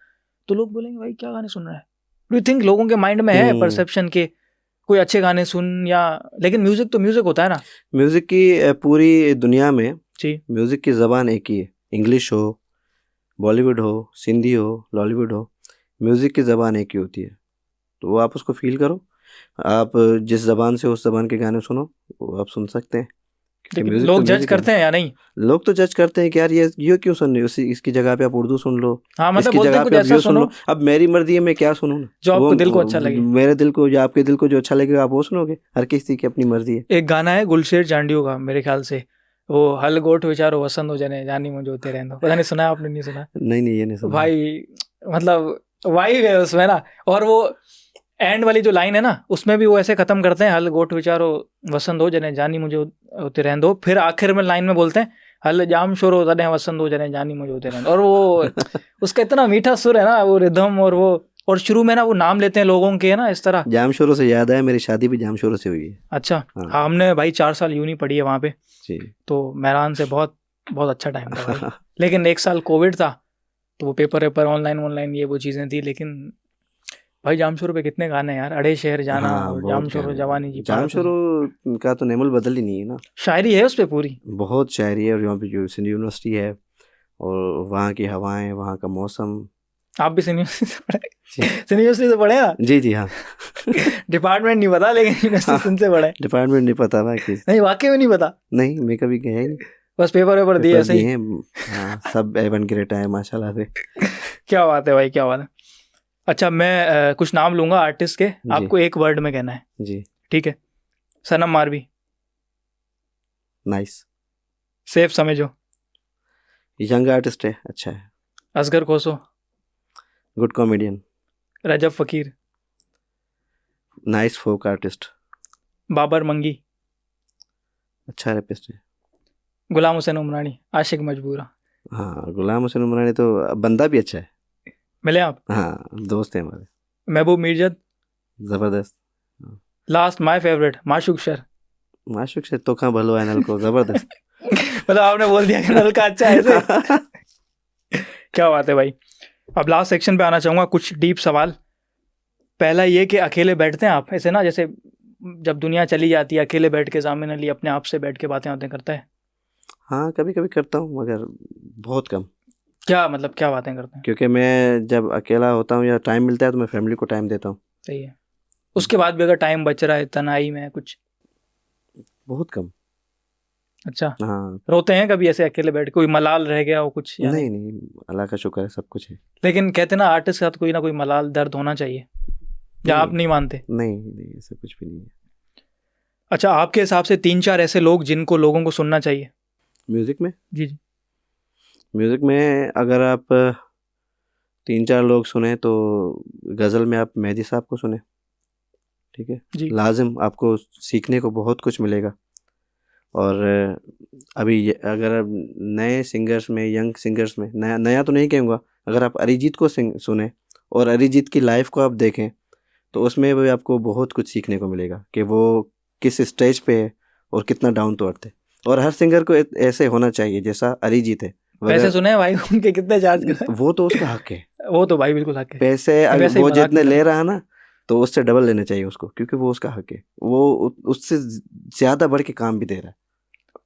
तो लोग बोलेंगे भाई क्या गाने सुन रहा है। डू यू थिंक लोगों के माइंड में है परसेप्शन के कोई अच्छे गाने सुन, या लेकिन म्यूजिक तो म्यूजिक होता है ना। म्यूजिक की पूरी दुनिया में जी म्यूजिक की ज़बान एक ही है, इंग्लिश हो, बॉलीवुड हो, सिंधी हो, लॉलीवुड हो, म्यूजिक की ज़बान एक ही होती है। तो वो आप उसको फील करो, आप जिस ज़बान से उस ज़बान के गाने सुनो, वो आप सुन सकते हैं। लोग जज करते हैं या नहीं? लोग तो जज करते हैं कि यार ये क्यों सुन रही हो, इसकी जगह पे आप उर्दू सुन लो। हाँ, मतलब इसकी जगह पे आप ये सुन लो। अब मेरी मर्जी है, मैं क्या सुनूं, जो आपको दिल को अच्छा लगे। मेरे दिल को, जो आपके दिल को जो अच्छा लगेगा आप वो सुनोगे। हर किसी की अपनी मर्जी है। एक गाना है गुलशेर जांडियो का मेरे ख्याल से, वो हल गोठ विचारो वसंत हो जाने जानी मुझे होते रहने दो, पता नहीं सुना है आपने? नहीं सुना? नहीं ये नहीं सुना भाई, मतलब वाइब है उसमें ना। और वो एंड वाली जो लाइन है ना, उसमें भी वो ऐसे खत्म करते हैं, हल गोठ विचारो वसंत हो जने जानी मुझे होते रहने दो, फिर आखिर में लाइन में बोलते हैं हल जाम शोर हो तने वसंत हो जने जानी मुझे होते रहने दो। और वो उसका इतना मीठा सुर है ना, वो रिदम, और वो, और शुरू में ना वो नाम लेते हैं लोगों के ना इस तरह। जाम शोरों से याद आया, मेरी शादी भी जाम शोरों से हुई है। अच्छा हाँ, हमने भाई 4 साल यूनी पढ़ी है वहाँ पे जी। तो मेहरान से बहुत बहुत अच्छा टाइम था भाई। लेकिन 1 साल कोविड था, तो वो पेपर ऑनलाइन ये वो चीज़ें थी। लेकिन भाई जामशोर पे कितने गाने यार, अड़े शहर जाना, जामशोर जवानी जी, जामशोर का तो नेमल बदल ही नहीं है ना। शायरी है उस पे पूरी, बहुत शायरी है। और यहाँ पे जो सिंध यूनिवर्सिटी है और वहाँ की हवाएं, वहाँ का मौसम। आप भी सिंध यूनिवर्सिटी से पढ़े? सिंध यूनिवर्सिटी से पढ़े ना? जी हाँ। डिपार्टमेंट नहीं पता, लेकिन यूनिवर्सिटी से पढ़े। डिपार्टमेंट नहीं पता भाई, नहीं वाकई में नहीं पता। नहीं, मैं कभी गया ही नहीं, बस पेपर दिए ऐसे ही। हाँ, सब A1 ग्रेड है माशाल्लाह से। क्या बात है भाई, क्या बात है। अच्छा, मैं कुछ नाम लूंगा आर्टिस्ट के, आपको एक वर्ड में कहना है जी। ठीक है? सनम मारवी, नाइस। सेफ समझो, यंग आर्टिस्ट है, अच्छा है। असगर कोसो, गुड कॉमेडियन। रजब फकीर, नाइस फोक आर्टिस्ट। बाबर मंगी, अच्छा रैपिस्ट है। गुलाम हुसैन उमरानी, आशिक मजबूरा। हाँ, गुलाम हुसैन उमरानी तो बंदा भी अच्छा है। मिले आप? हाँ, दोस्त है हमारे। महबूब मीरजत? जबरदस्त। लास्ट माय फेवरेट माशूक सर। माशूक से तो कहाँ भलो है नल को, जबरदस्त। मतलब आपने बोल दिया कि नल का अच्छा है ऐसे। क्या बात है भाई। अब लास्ट सेक्शन पे आना चाहूँगा, कुछ डीप सवाल। पहला ये कि अकेले बैठते हैं आप ऐसे ना, जैसे जब दुनिया चली जाती है अकेले बैठ के सामने लिए अपने आप से बैठ के बातें बातें करता है? हाँ, कभी कभी करता हूँ मगर बहुत कम। क्या मतलब क्या बातें करते हैं? क्योंकि मैं जब अकेला होता हूँ या टाइम मिलता है तो मैं फैमिली को टाइम देता हूँ। सही है। उसके बाद भी अगर टाइम बच रहा है तन्हाई में कुछ? बहुत कम। अच्छा। हाँ। रोते हैं कभी ऐसे अकेले बैठ के, कोई मलाल रह गया हो कुछ या नहीं नहीं, अल्लाह का शुक्र है, सब कुछ है। लेकिन कहते ना आर्टिस्ट के साथ कोई ना कोई मलाल दर्द होना चाहिए, या आप नहीं मानते? नहीं नहीं, ऐसा कुछ भी नहीं है। अच्छा, आपके हिसाब से 3-4 ऐसे लोग जिनको लोगों को सुनना चाहिए म्यूजिक में? जी जी। म्यूजिक में अगर आप 3-4 लोग सुने तो गज़ल में आप मेहदी साहब को सुने, ठीक है जी। लाजिम आपको सीखने को बहुत कुछ मिलेगा। और अभी अगर आप नए सिंगर्स में, यंग सिंगर्स में, नया नया तो नहीं कहूँगा, अगर आप अरिजीत को सुने और अरिजीत की लाइफ को आप देखें तो उसमें भी आपको बहुत कुछ सीखने को मिलेगा कि वो किस स्टेज पे है और कितना डाउन टू अर्थ है। और हर सिंगर को ऐसे होना चाहिए जैसा अरिजीत है। पैसे सुने हैं भाई उनके कितने चार्ज कर रहे हैं? वो तो उसका हक है। वो तो भाई बिल्कुल हक है। पैसे अगर वैसे ही वो मजाक जितने नहीं ले कर रहा है ना तो उससे डबल लेने चाहिए उसको, क्योंकि वो उसका हक है। वो उससे ज्यादा बढ़ के काम भी दे रहा है।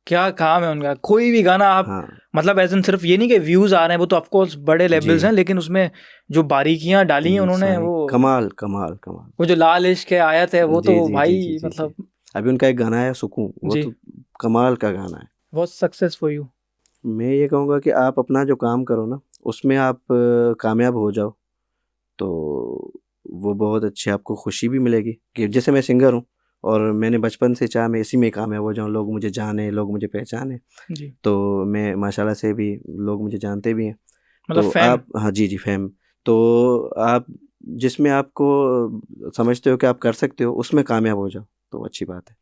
क्या काम है उनका? कोई भी गाना आप हाँ। मतलब एज सिर्फ ये नहीं कि व्यूज आ रहे हैं, वो तो ऑफकोर्स बड़े लेवल्स हैं, लेकिन उसमें जो बारीकियां डाली हैं उन्होंने, सारी वो कमाल कमाल कमाल। वो जो लाल इश्क है आयत है वो जी, तो जी, भाई जी, जी, जी, मतलब जी। अभी उनका एक गाना है सुकून, वो जी। तो कमाल का गाना है। बहुत सक्सेस फॉर यू। मैं ये कहूँगा कि आप अपना जो काम करो ना उसमें आप कामयाब हो जाओ तो वो बहुत अच्छी आपको खुशी भी मिलेगी। कि जैसे मैं सिंगर हूँ और मैंने बचपन से चाहा मैं इसी में कामयाब हो जाऊँ, लोग मुझे जाने, लोग मुझे पहचाने। जी। तो मैं माशाल्लाह से भी लोग मुझे जानते भी हैं। मतलब तो फैम। आप, हाँ जी जी, फैम। तो आप जिसमें आपको समझते हो कि आप कर सकते हो उसमें कामयाब हो जाओ तो अच्छी बात है।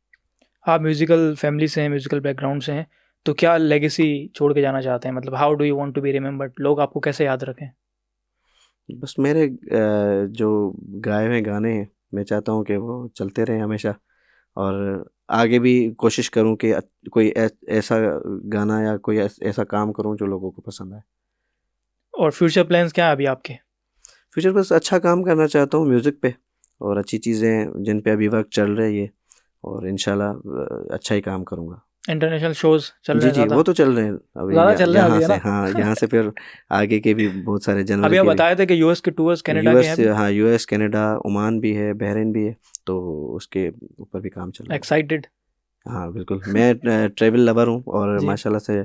आप म्यूजिकल फैमिली से हैं, म्यूजिकल बैकग्राउंड से हैं, तो क्या लेगेसी छोड़ के जाना चाहते हैं? मतलब how do you want to be remembered, लोग आपको कैसे याद रखें? बस मेरे जो गाए हुए गाने हैं मैं चाहता हूँ कि वो चलते रहें हमेशा, और आगे भी कोशिश करूँ कि कोई ऐसा गाना या कोई ऐसा काम करूँ जो लोगों को पसंद आए। और फ्यूचर प्लान्स क्या है अभी आपके? फ्यूचर बस अच्छा काम करना चाहता हूँ म्यूज़िक पे, और अच्छी चीज़ें जिन पे अभी वक्त चल रही है, और इंशाल्लाह अच्छा ही काम करूँगा। इंटरनेशनल शोज चल रहे जी हैं जी, ज़्यादा? वो तो चल रहे हैं अभी ज़्यादा चल रहे हैं यहाँ अभी, है से, ना? हाँ यहाँ से फिर आगे के भी बहुत सारे जनवरी अभी आप के भी। बताए थे कि यूएस के टूर्स कनाडा के हैं यूएस, हाँ यूएस, कनाडा, ओमान भी है, बहरीन भी है, तो उसके ऊपर भी काम चल रहा है। एक्साइटेड? हाँ बिल्कुल, मैं ट्रैवल लवर हूँ और जी। माशाल्लाह से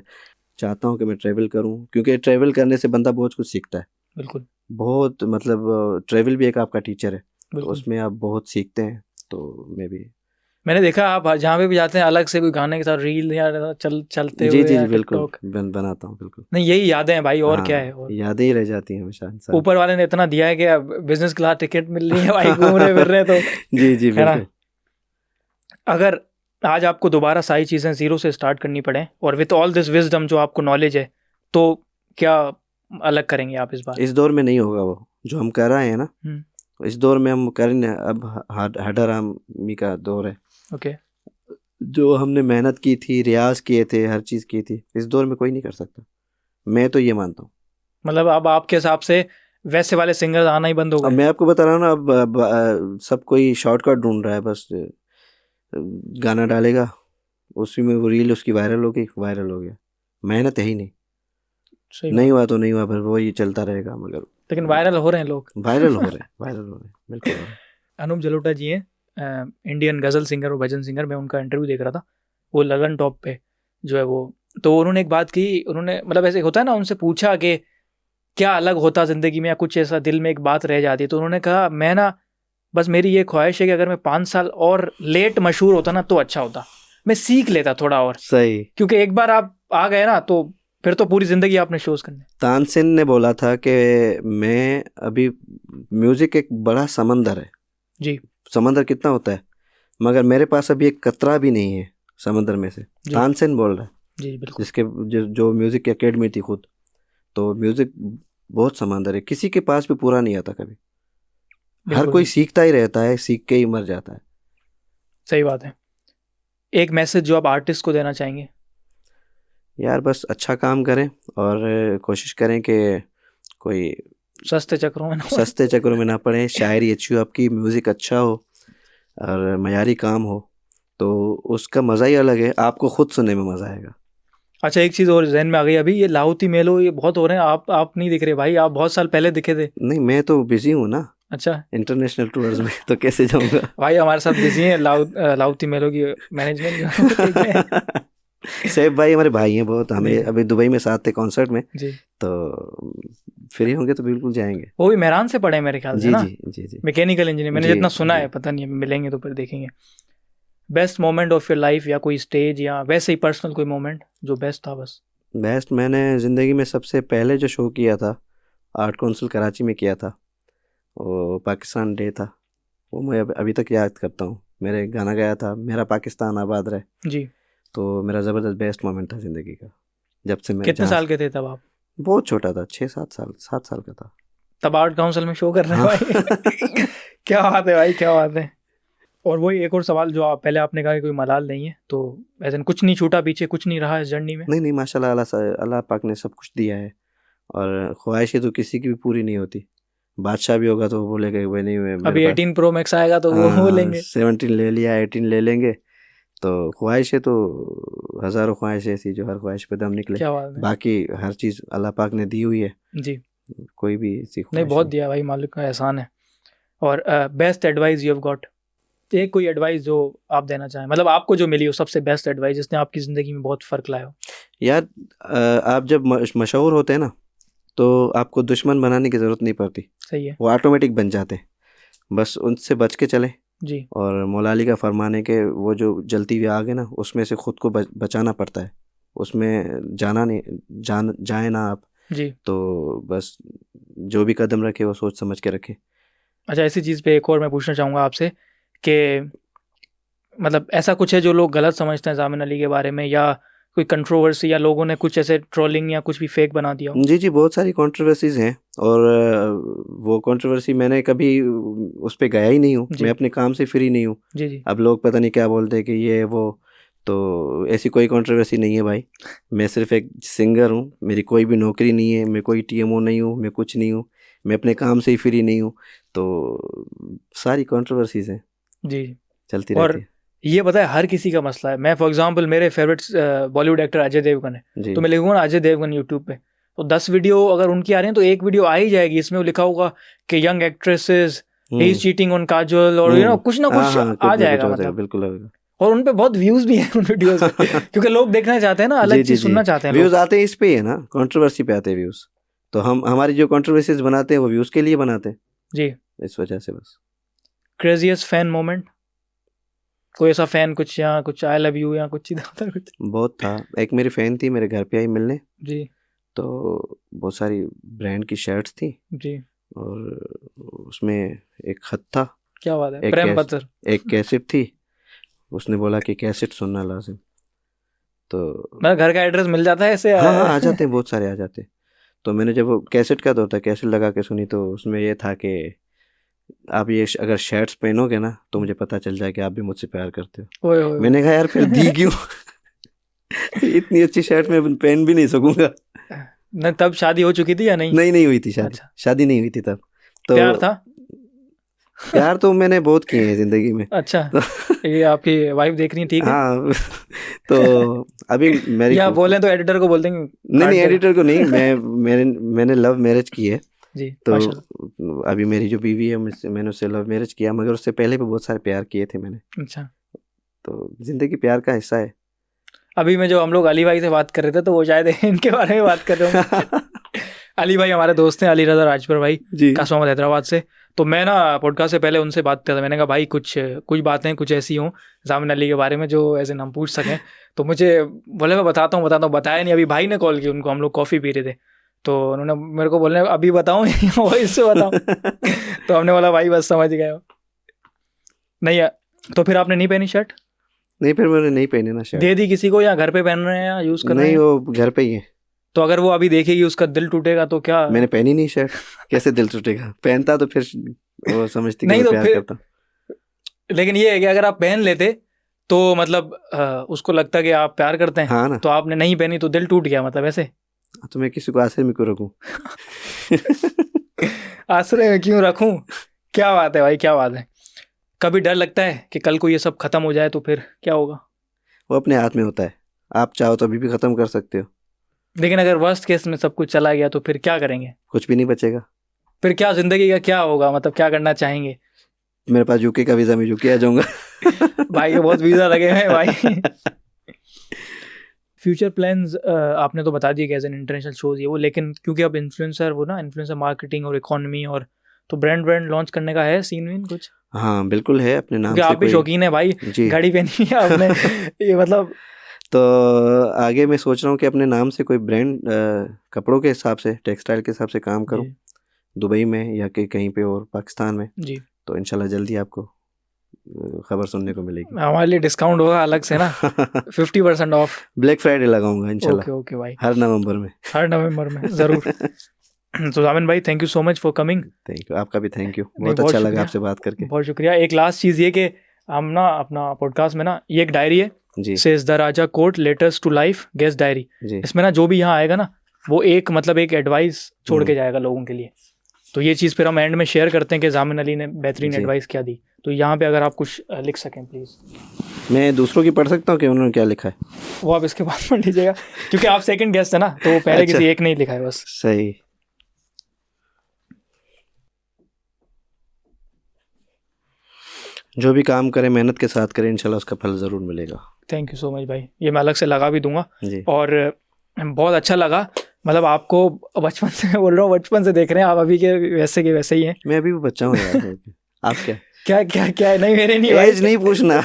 चाहता हूँ कि मैं ट्रैवल करूँ, क्योंकि ट्रैवल करने से बंदा बहुत कुछ सीखता है। बिल्कुल बहुत मतलब ट्रैवल भी एक आपका टीचर है, तो बिल्कुल। उसमें आप बहुत सीखते हैं। तो मैं भी, मैंने देखा आप जहाँ पे भी जाते हैं अलग से कोई गाने के साथ रील या चलते जी हुए जी या जी बिल्कुल, टिकटॉक। बनाता हूँ बिल्कुल। नहीं यही यादें हैं भाई, और क्या है? हाँ, और यादें ही रह जाती हैं हमेशा इंसान। ऊपर वाले ने इतना दिया है कि अब बिजनेस क्लास टिकट मिल रही है भाई, घूम रहे फिर रहे तो जी जी है ना? बिल्कुल। अगर आज आपको दोबारा सारी चीज़ें जीरो से स्टार्ट करनी पड़े और विथ ऑल दिस विजडम जो आपको नॉलेज है, तो क्या अलग करेंगे आप इस बार? इस दौर में नहीं होगा वो जो हम कर रहे हैं ना, इस दौर में हम करेंगे। अब हडरामी का दौर है। ओके। जो हमने मेहनत की थी, रियाज किए थे, हर चीज़ की थी, इस दौर में कोई नहीं कर सकता। मैं तो ये मानता हूँ। मतलब अब आपके हिसाब से वैसे वाले सिंगर्स आना ही बंद हो अब गए? मैं आपको बता रहा हूँ ना, सब कोई शॉर्टकट ढूंढ रहा है, बस गाना डालेगा, उसी में वो रील उसकी वायरल हो गई, वायरल हो गया। मेहनत है ही नहीं। सही नहीं बात। हुआ तो नहीं हुआ, फिर वही चलता रहेगा। मगर लेकिन वायरल हो रहे हैं लोग। वायरल हो रहे हैं, वायरल हो रहे हैं, बिल्कुल हो रहे हैं। अनूप जलोटा जी हैं, इंडियन गज़ल सिंगर और भजन सिंगर। मैं उनका इंटरव्यू देख रहा था, वो ललन टॉप पे जो है वो, तो उन्होंने एक बात की, उन्होंने मतलब ऐसे होता है ना, उनसे पूछा कि क्या अलग होता ज़िंदगी में, या कुछ ऐसा दिल में एक बात रह जाती है, तो उन्होंने कहा मैं ना, बस मेरी ये ख्वाहिश है कि अगर मैं 5 साल और लेट मशहूर होता ना तो अच्छा होता, मैं सीख लेता थोड़ा और, सही। क्योंकि एक बार आप आ गए ना तो फिर तो पूरी ज़िंदगी आपने शोज़ करने। तानसेन ने बोला था कि मैं अभी, म्यूजिक एक बड़ा समंदर है जी। समंदर कितना होता है, मगर मेरे पास अभी एक कतरा भी नहीं है समंदर में से। तानसेन बोल रहा है, जी बिल्कुल। जिसके जो म्यूजिक की एकेडमी थी खुद। तो म्यूजिक बहुत समंदर है, किसी के पास भी पूरा नहीं आता कभी। हर बिल्कुल कोई जी, सीखता ही रहता है, सीख के ही मर जाता है। सही बात है। एक मैसेज जो आप आर्टिस्ट को देना चाहेंगे? यार बस अच्छा काम करें और कोशिश करें कि कोई सस्ते चक्रों में ना पड़े। सस्ते चक्करों में ना पड़े, शायरी अच्छी हो आपकी, म्यूज़िक अच्छा हो और मयारी काम हो, तो उसका मज़ा ही अलग है, आपको खुद सुनने में मज़ा आएगा। अच्छा, एक चीज़ और जहन में आ गई अभी, ये लाहौती मेलो ये बहुत हो रहे हैं, आप नहीं दिख रहे भाई, आप बहुत साल पहले दिखे थे। नहीं, मैं तो बिजी हूँ ना अच्छा इंटरनेशनल टूर्स में, तो कैसे जाऊँगा। भाई, हमारे साथ बिजी हैं लाहौती मेलो की मैनेजमेंट। सैफ भाई हमारे भाई हैं बहुत, हमें जी अभी दुबई में साथ थे कॉन्सर्ट में, जी, तो फ्री होंगे तो बिल्कुल जाएंगे। वो भी मेहरान से पढ़े हैं मेरे ख्याल से जी ना, जी जी जी मैकेनिकल इंजीनियर, मैंने जी जितना सुना जी। है, पता नहीं, मिलेंगे तो फिर देखेंगे। Best moment of your life, या कोई स्टेज, या वैसे ही पर्सनल कोई मोमेंट जो बेस्ट था बस। बेस्ट, मैंने ज़िंदगी में सबसे पहले जो शो किया था आर्ट काउंसिल कराची में किया था, वो पाकिस्तान डे था, वो मैं अभी तक याद करता हूँ। मेरे गाना गाया था, मेरा पाकिस्तान आबाद रहे, जी, तो मेरा ज़बरदस्त बेस्ट मोमेंट था ज़िंदगी का। जब से मैं कितने जहाँ साल के थे तब आप? बहुत छोटा था, 6-7 साल, 7 साल का था। तब आर्ट काउंसिल में शो कर रहे हैं हाँ। भाई। क्या बात है भाई, क्या बात है। और वही एक और सवाल जो आप पहले आपने कहा कि कोई मलाल नहीं है, तो ऐसा कुछ नहीं छूटा पीछे, कुछ नहीं रहा इस जर्नी में? नहीं नहीं, माशाल्लाह, अल्लाह पाक ने सब कुछ दिया है, और ख्वाहिशें तो किसी की भी पूरी नहीं होती। बादशाह भी होगा तो वो बोलेगा कि भाई नहीं, मेरे अभी पास 18 प्रो मैक्स आएगा तो वो लेंगे। 17 ले लिया, 18 ले लेंगे। तो ख्वाहिशें तो हज़ारों ख्वाहिशें ऐसी जो हर ख्वाहिश पे दम निकले, क्या बात है। बाकी हर चीज़ अल्लाह पाक ने दी हुई है, जी, कोई भी ऐसी नहीं ख्वाहिश बहुत नहीं। दिया भाई, मालिक का एहसान है। और best advice you have got, एक कोई एडवाइस जो आप देना चाहें, मतलब आपको जो मिली हो सबसे बेस्ट एडवाइस जिसने आपकी ज़िंदगी में बहुत फ़र्क लाया हो? यार आप जब मशहूर होते हैं ना, तो आपको दुश्मन बनाने की ज़रूरत नहीं पड़ती, सही है। वो ऑटोमेटिक बन जाते हैं। बस उनसे बच के चलें, जी, और मौला अली का फरमान है कि वो जो जलती हुई आग है ना, उसमें से ख़ुद को बचाना पड़ता है, उसमें जाना नहीं, जाए ना आप। जी। तो बस जो भी कदम रखे वो सोच समझ के रखें। अच्छा, इसी चीज़ पे एक और मैं पूछना चाहूँगा आपसे कि मतलब ऐसा कुछ है जो लोग गलत समझते हैं ज़ामिन अली के बारे में, या कोई कंट्रोवर्सी, या लोगों ने कुछ ऐसे ट्रोलिंग या कुछ भी फेक बना दिया हो? जी जी, बहुत सारी कंट्रोवर्सीज़ हैं, और वो कंट्रोवर्सी मैंने कभी उस पे गया ही नहीं हूँ, जी। मैं अपने काम से फ्री नहीं हूँ। जी, जी। अब लोग पता नहीं क्या बोलते हैं कि ये वो, तो ऐसी कोई कंट्रोवर्सी नहीं है भाई। मैं सिर्फ एक सिंगर हूँ, मेरी कोई भी नौकरी नहीं है, मैं कोई टीएमओ नहीं हूँ, मैं कुछ नहीं हूँ, मैं अपने काम से ही फ्री नहीं हूँ। तो सारी कंट्रोवर्सीज़ हैं, जी। चलती और रहती है। ये पता है हर किसी का मसला है। मैं फॉर एग्जांपल, मेरे फेवरेट बॉलीवुड एक्टर अजय देवगन है, जी तो मैं लिखूंगा ना अजय देवगन यूट्यूब पे, तो 10 वीडियो अगर उनकी आ रही हैं तो एक वीडियो आ ही जाएगी, इसमें वो लिखा होगा कि young actresses, he is cheating on Kajal, और कुछ ना कुछ हाँ, आ कुछ ना कुछ जाएगा हो जाएगा, मतलब। बिल्कुल होगा। और उन पे बहुत व्यूज भी हैं उन वीडियोस पे, क्योंकि लोग देखना चाहते हैं ना, अलग जी जी चीज जी, सुनना चाहते हैं व्यूज़ लोग। आते हैं इस पे ही है ना, कंट्रोवर्सी पे आते हैं व्यूज़। तो हम हमारी जो कंट्रोवर्सीज बनाते हैं वो व्यूज़ के लिए बनाते हैं, जी। इस वजह से बस। क्रेजियस्ट फैन मोमेंट, कोई ऐसा फैन, कुछ या कुछ आई लव यू या कुछ इधर उधर कुछ? बहुत था। एक मेरी फ़ैन थी, मेरे घर पे आई मिलने, जी तो बहुत सारी ब्रांड की शर्ट्स थी, जी। और उसमें एक खत था, क्या बात है, एक प्रेम पत्र। एक कैसेट थी। उसने बोला कि कैसेट सुनना लाजिम, तो मतलब घर का एड्रेस मिल जाता है ऐसे? हाँ हाँ, आ जाते हैं, बहुत सारे आ जाते हैं। तो मैंने जब वो कैसेट का दौर था, कैसेट लगा के सुनी, तो उसमें ये था कि आप ये अगर शर्ट्स पहनोगे ना तो मुझे पता चल जाए कि आप भी मुझसे प्यार करते हो। ओए ओए मैंने कहा यार फिर दी क्यों? इतनी अच्छी शर्ट मैं पहन भी नहीं सकूंगा। न, तब शादी हो चुकी थी या नहीं? नहीं, नहीं हुई थी शादी। अच्छा। शादी नहीं हुई थी तब। तो प्यार था? प्यार तो मैंने बहुत किए हैं जिंदगी में। अच्छा, तो ये आपकी वाइफ देख रही है, ठीक है? हाँ, तो अभी मेरी या बोलें तो एडिटर को बोल देंगे, नहीं काट नहीं, देगा। एडिटर को नहीं, मैंने लव मैरिज की है। जी, तो माशाल्लाह। अभी मेरी जो बीवी है, मैंने उससे लव मैरिज किया, मगर उससे पहले भी बहुत सारे प्यार किए थे मैंने। अच्छा, तो जिंदगी प्यार का हिस्सा है। अभी में जो हम लोग अली भाई से बात कर रहे थे, तो वो शायद इनके बारे में बात कर रहे होंगे। अली भाई हमारे दोस्त हैं, अली रज़ा राजपुर भाई, जी कासमाबाद हैदराबाद से। तो मैं ना पॉडकास्ट से पहले उनसे बात करता, मैंने कहा भाई कुछ बातें कुछ ऐसी हों ज़ामिन अली के बारे में जो ऐसे हम पूछ सकें। तो मुझे बोले मैं बताता हूँ, बताया नहीं। अभी भाई ने कॉल की उनको, हम लोग कॉफ़ी पी रहे थे, तो उन्होंने मेरे को बोले अभी बताऊँ या वॉइस से बताऊँ? तो हमने बोला भाई बस समझ गए हो। नहीं है तो फिर आपने नहीं पहनी शर्ट? नहीं, फिर मैंने नहीं पहने ना शर्ट। दे दी किसी को, या घर पे पहन रहे हैं या यूज़ कर रहे नहीं, हैं? वो घर पे ही है। तो अगर वो अभी देखेगी उसका दिल टूटेगा तो क्या? मैंने पहनी नहीं शर्ट, कैसे दिल टूटेगा? पहनता तो फिर वो समझती कि नहीं मैं तो प्यार फिर करता। लेकिन ये है कि अगर आप पहन लेते तो मतलब उसको लगता कि आप प्यार करते हैं। हाँ ना, तो आपने नहीं पहनी तो दिल टूट गया, मतलब ऐसे। तो मैं किसी को आश्रय में क्यों रखूं? आश्रय में क्यों रखूं? क्या बात है भाई, क्या बात है। कभी डर लगता है कि कल को ये सब खत्म हो जाए तो फिर क्या होगा? वो अपने हाथ में होता है, आप चाहो तो अभी भी खत्म कर सकते हो। लेकिन अगर वर्स्ट केस में सब कुछ चला गया तो फिर क्या करेंगे? कुछ भी नहीं बचेगा। फिर क्या जिंदगी का क्या होगा, मतलब क्या करना चाहेंगे? मेरे पास यूके का वीजा, मैं यूके आ जाऊंगा। भाई के बहुत वीजा लगे हैं भाई। फ्यूचर प्लान्स आपने तो बता दिए कि एज एन इंटरनेशनल शोज ये वो, लेकिन क्योंकि अब इन्फ्लुएंसर वो ना, इन्फ्लुएंसर मार्केटिंग और इकोनॉमी, और तो ब्रांड लॉन्च करने का है सीन वीन कुछ? हाँ बिल्कुल है, अपने नाम क्योंकि से आप भी कोई। शौकीन है भाई, जी। घड़ी पहनी है आपने। ये मतलब तो आगे मैं सोच रहा हूँ कि अपने नाम से कोई ब्रांड कपड़ों के हिसाब से, टेक्सटाइल के हिसाब से काम करूँ, जी, दुबई में या कहीं पे और पाकिस्तान में। जी। तो इंशाल्लाह जल्दी आपको खबर सुनने को मिलेगी। हमारे लिए डिस्काउंट होगा अलग से ना, 50% ऑफ। ब्लैक फ्राइडे लगाऊंगा इंशाल्लाह। ओके ओके भाई, हर नवंबर में। हर नवंबर में ज़रूर। तो जामिन भाई, thank you so much for coming. Thank you, आपका भी थैंक यू, नहीं, बहुत अच्छा लगा शुक्रिया। आपसे बात करके। बहुत शुक्रिया। एक लास्ट चीज़ ये कि हम ना अपना पॉडकास्ट में ना, ये एक डायरी है, जी says the Raja quote letters to life guest diary. जी। इसमें ना जो भी यहाँ आएगा ना, वो एक मतलब एक एडवाइस छोड़ के जाएगा लोगों के लिए। तो ये चीज़ फिर हम एंड में शेयर करते हैं कि जामिन अली ने बेहतरीन जी। एडवाइस क्या दी। तो यहाँ पे अगर आप कुछ लिख सकें प्लीज़। मैं दूसरों की पढ़ सकता हूँ कि उन्होंने क्या लिखा है? वो आप इसके बाद पढ़ लीजिएगा, क्योंकि आप सेकंड गेस्ट है ना, तो वो पहले अच्छा। किसी एक नहीं लिखा है बस। सही। जो भी काम करें मेहनत के साथ करें, इंशाल्लाह उसका फल ज़रूर मिलेगा। थैंक यू सो मच भाई, ये मैं अलग से लगा भी दूंगा। जी। और बहुत अच्छा लगा, मतलब आपको बचपन से, मैं बोल रहा हूँ बचपन से देख रहे हैं, आप अभी के वैसे ही हैं। मैं अभी भी बच्चा हूँ यार। आप क्या? क्या क्या क्या? नहीं मेरे नहीं एज नहीं पूछना।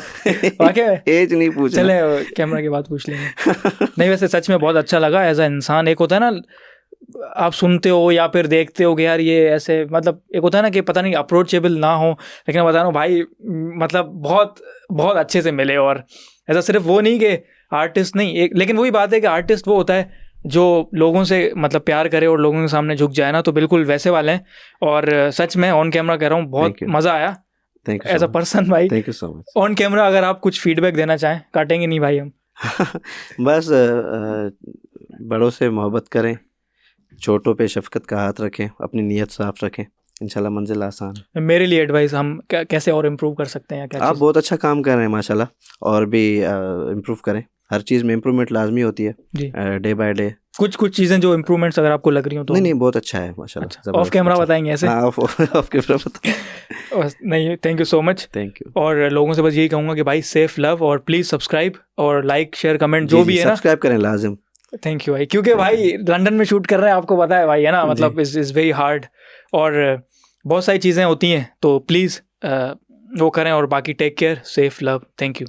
वाकई में? एज नहीं पूछना। चले कैमरा के बाद पूछ लेंगे। नहीं वैसे सच में बहुत अच्छा लगा एज अ इंसान। एक होता है ना, आप सुनते हो या फिर देखते हो कि यार ये ऐसे, मतलब एक होता है ना कि पता नहीं अप्रोचेबल ना हो, लेकिन मैं बता रहा हूँ भाई, मतलब बहुत बहुत अच्छे से मिले। और ऐसा सिर्फ वो नहीं कि आर्टिस्ट नहीं, एक लेकिन वही बात है कि आर्टिस्ट वो होता है जो लोगों से मतलब प्यार करे और लोगों के सामने झुक जाए ना, तो बिल्कुल वैसे वाले हैं। और सच में ऑन कैमरा कह रहा हूँ, बहुत मज़ा आया thank you as a person भाई। Thank you so much. On camera अगर आप कुछ फीडबैक देना चाहें, काटेंगे नहीं भाई हम। बस बड़ों से मोहब्बत करें, छोटों पे शफकत का हाथ रखें, अपनी नीयत साफ रखें, इंशाल्लाह मंजिल आसान है। मेरे लिए एडवाइस, हम कैसे और इम्प्रूव कर सकते हैं या क्या आप चीज़? बहुत अच्छा काम कर रहे हैं माशाल्लाह, और भी इम्प्रूव करें। हर चीज़ में इम्प्रूवमेंट लाजमी होती है, जी। Day by day. कुछ चीज़ें जो इम्प्रूवमेंट्स अगर आपको लग रही हो तो? नहीं बहुत अच्छा है माशाल्लाह। अच्छा, ऑफ कैमरा बताएंगे ऐसे? हाँ, ऑफ कैमरा बता। बस नहीं, thank you so much. Thank you. और लोगों से बस यही कहूँगा कि भाई सेफ लव, और प्लीज़ सब्सक्राइब और लाइक शेयर कमेंट जो भी है ना, सब्सक्राइब करें लाजिम। थैंक यू भाई, क्योंकि भाई लंदन में शूट कर रहे हैं, आपको पता है भाई, है ना, मतलब इज़ वेरी हार्ड, और बहुत सारी चीज़ें होती हैं, तो प्लीज़ वो करें। और बाकी take care, safe love, thank you.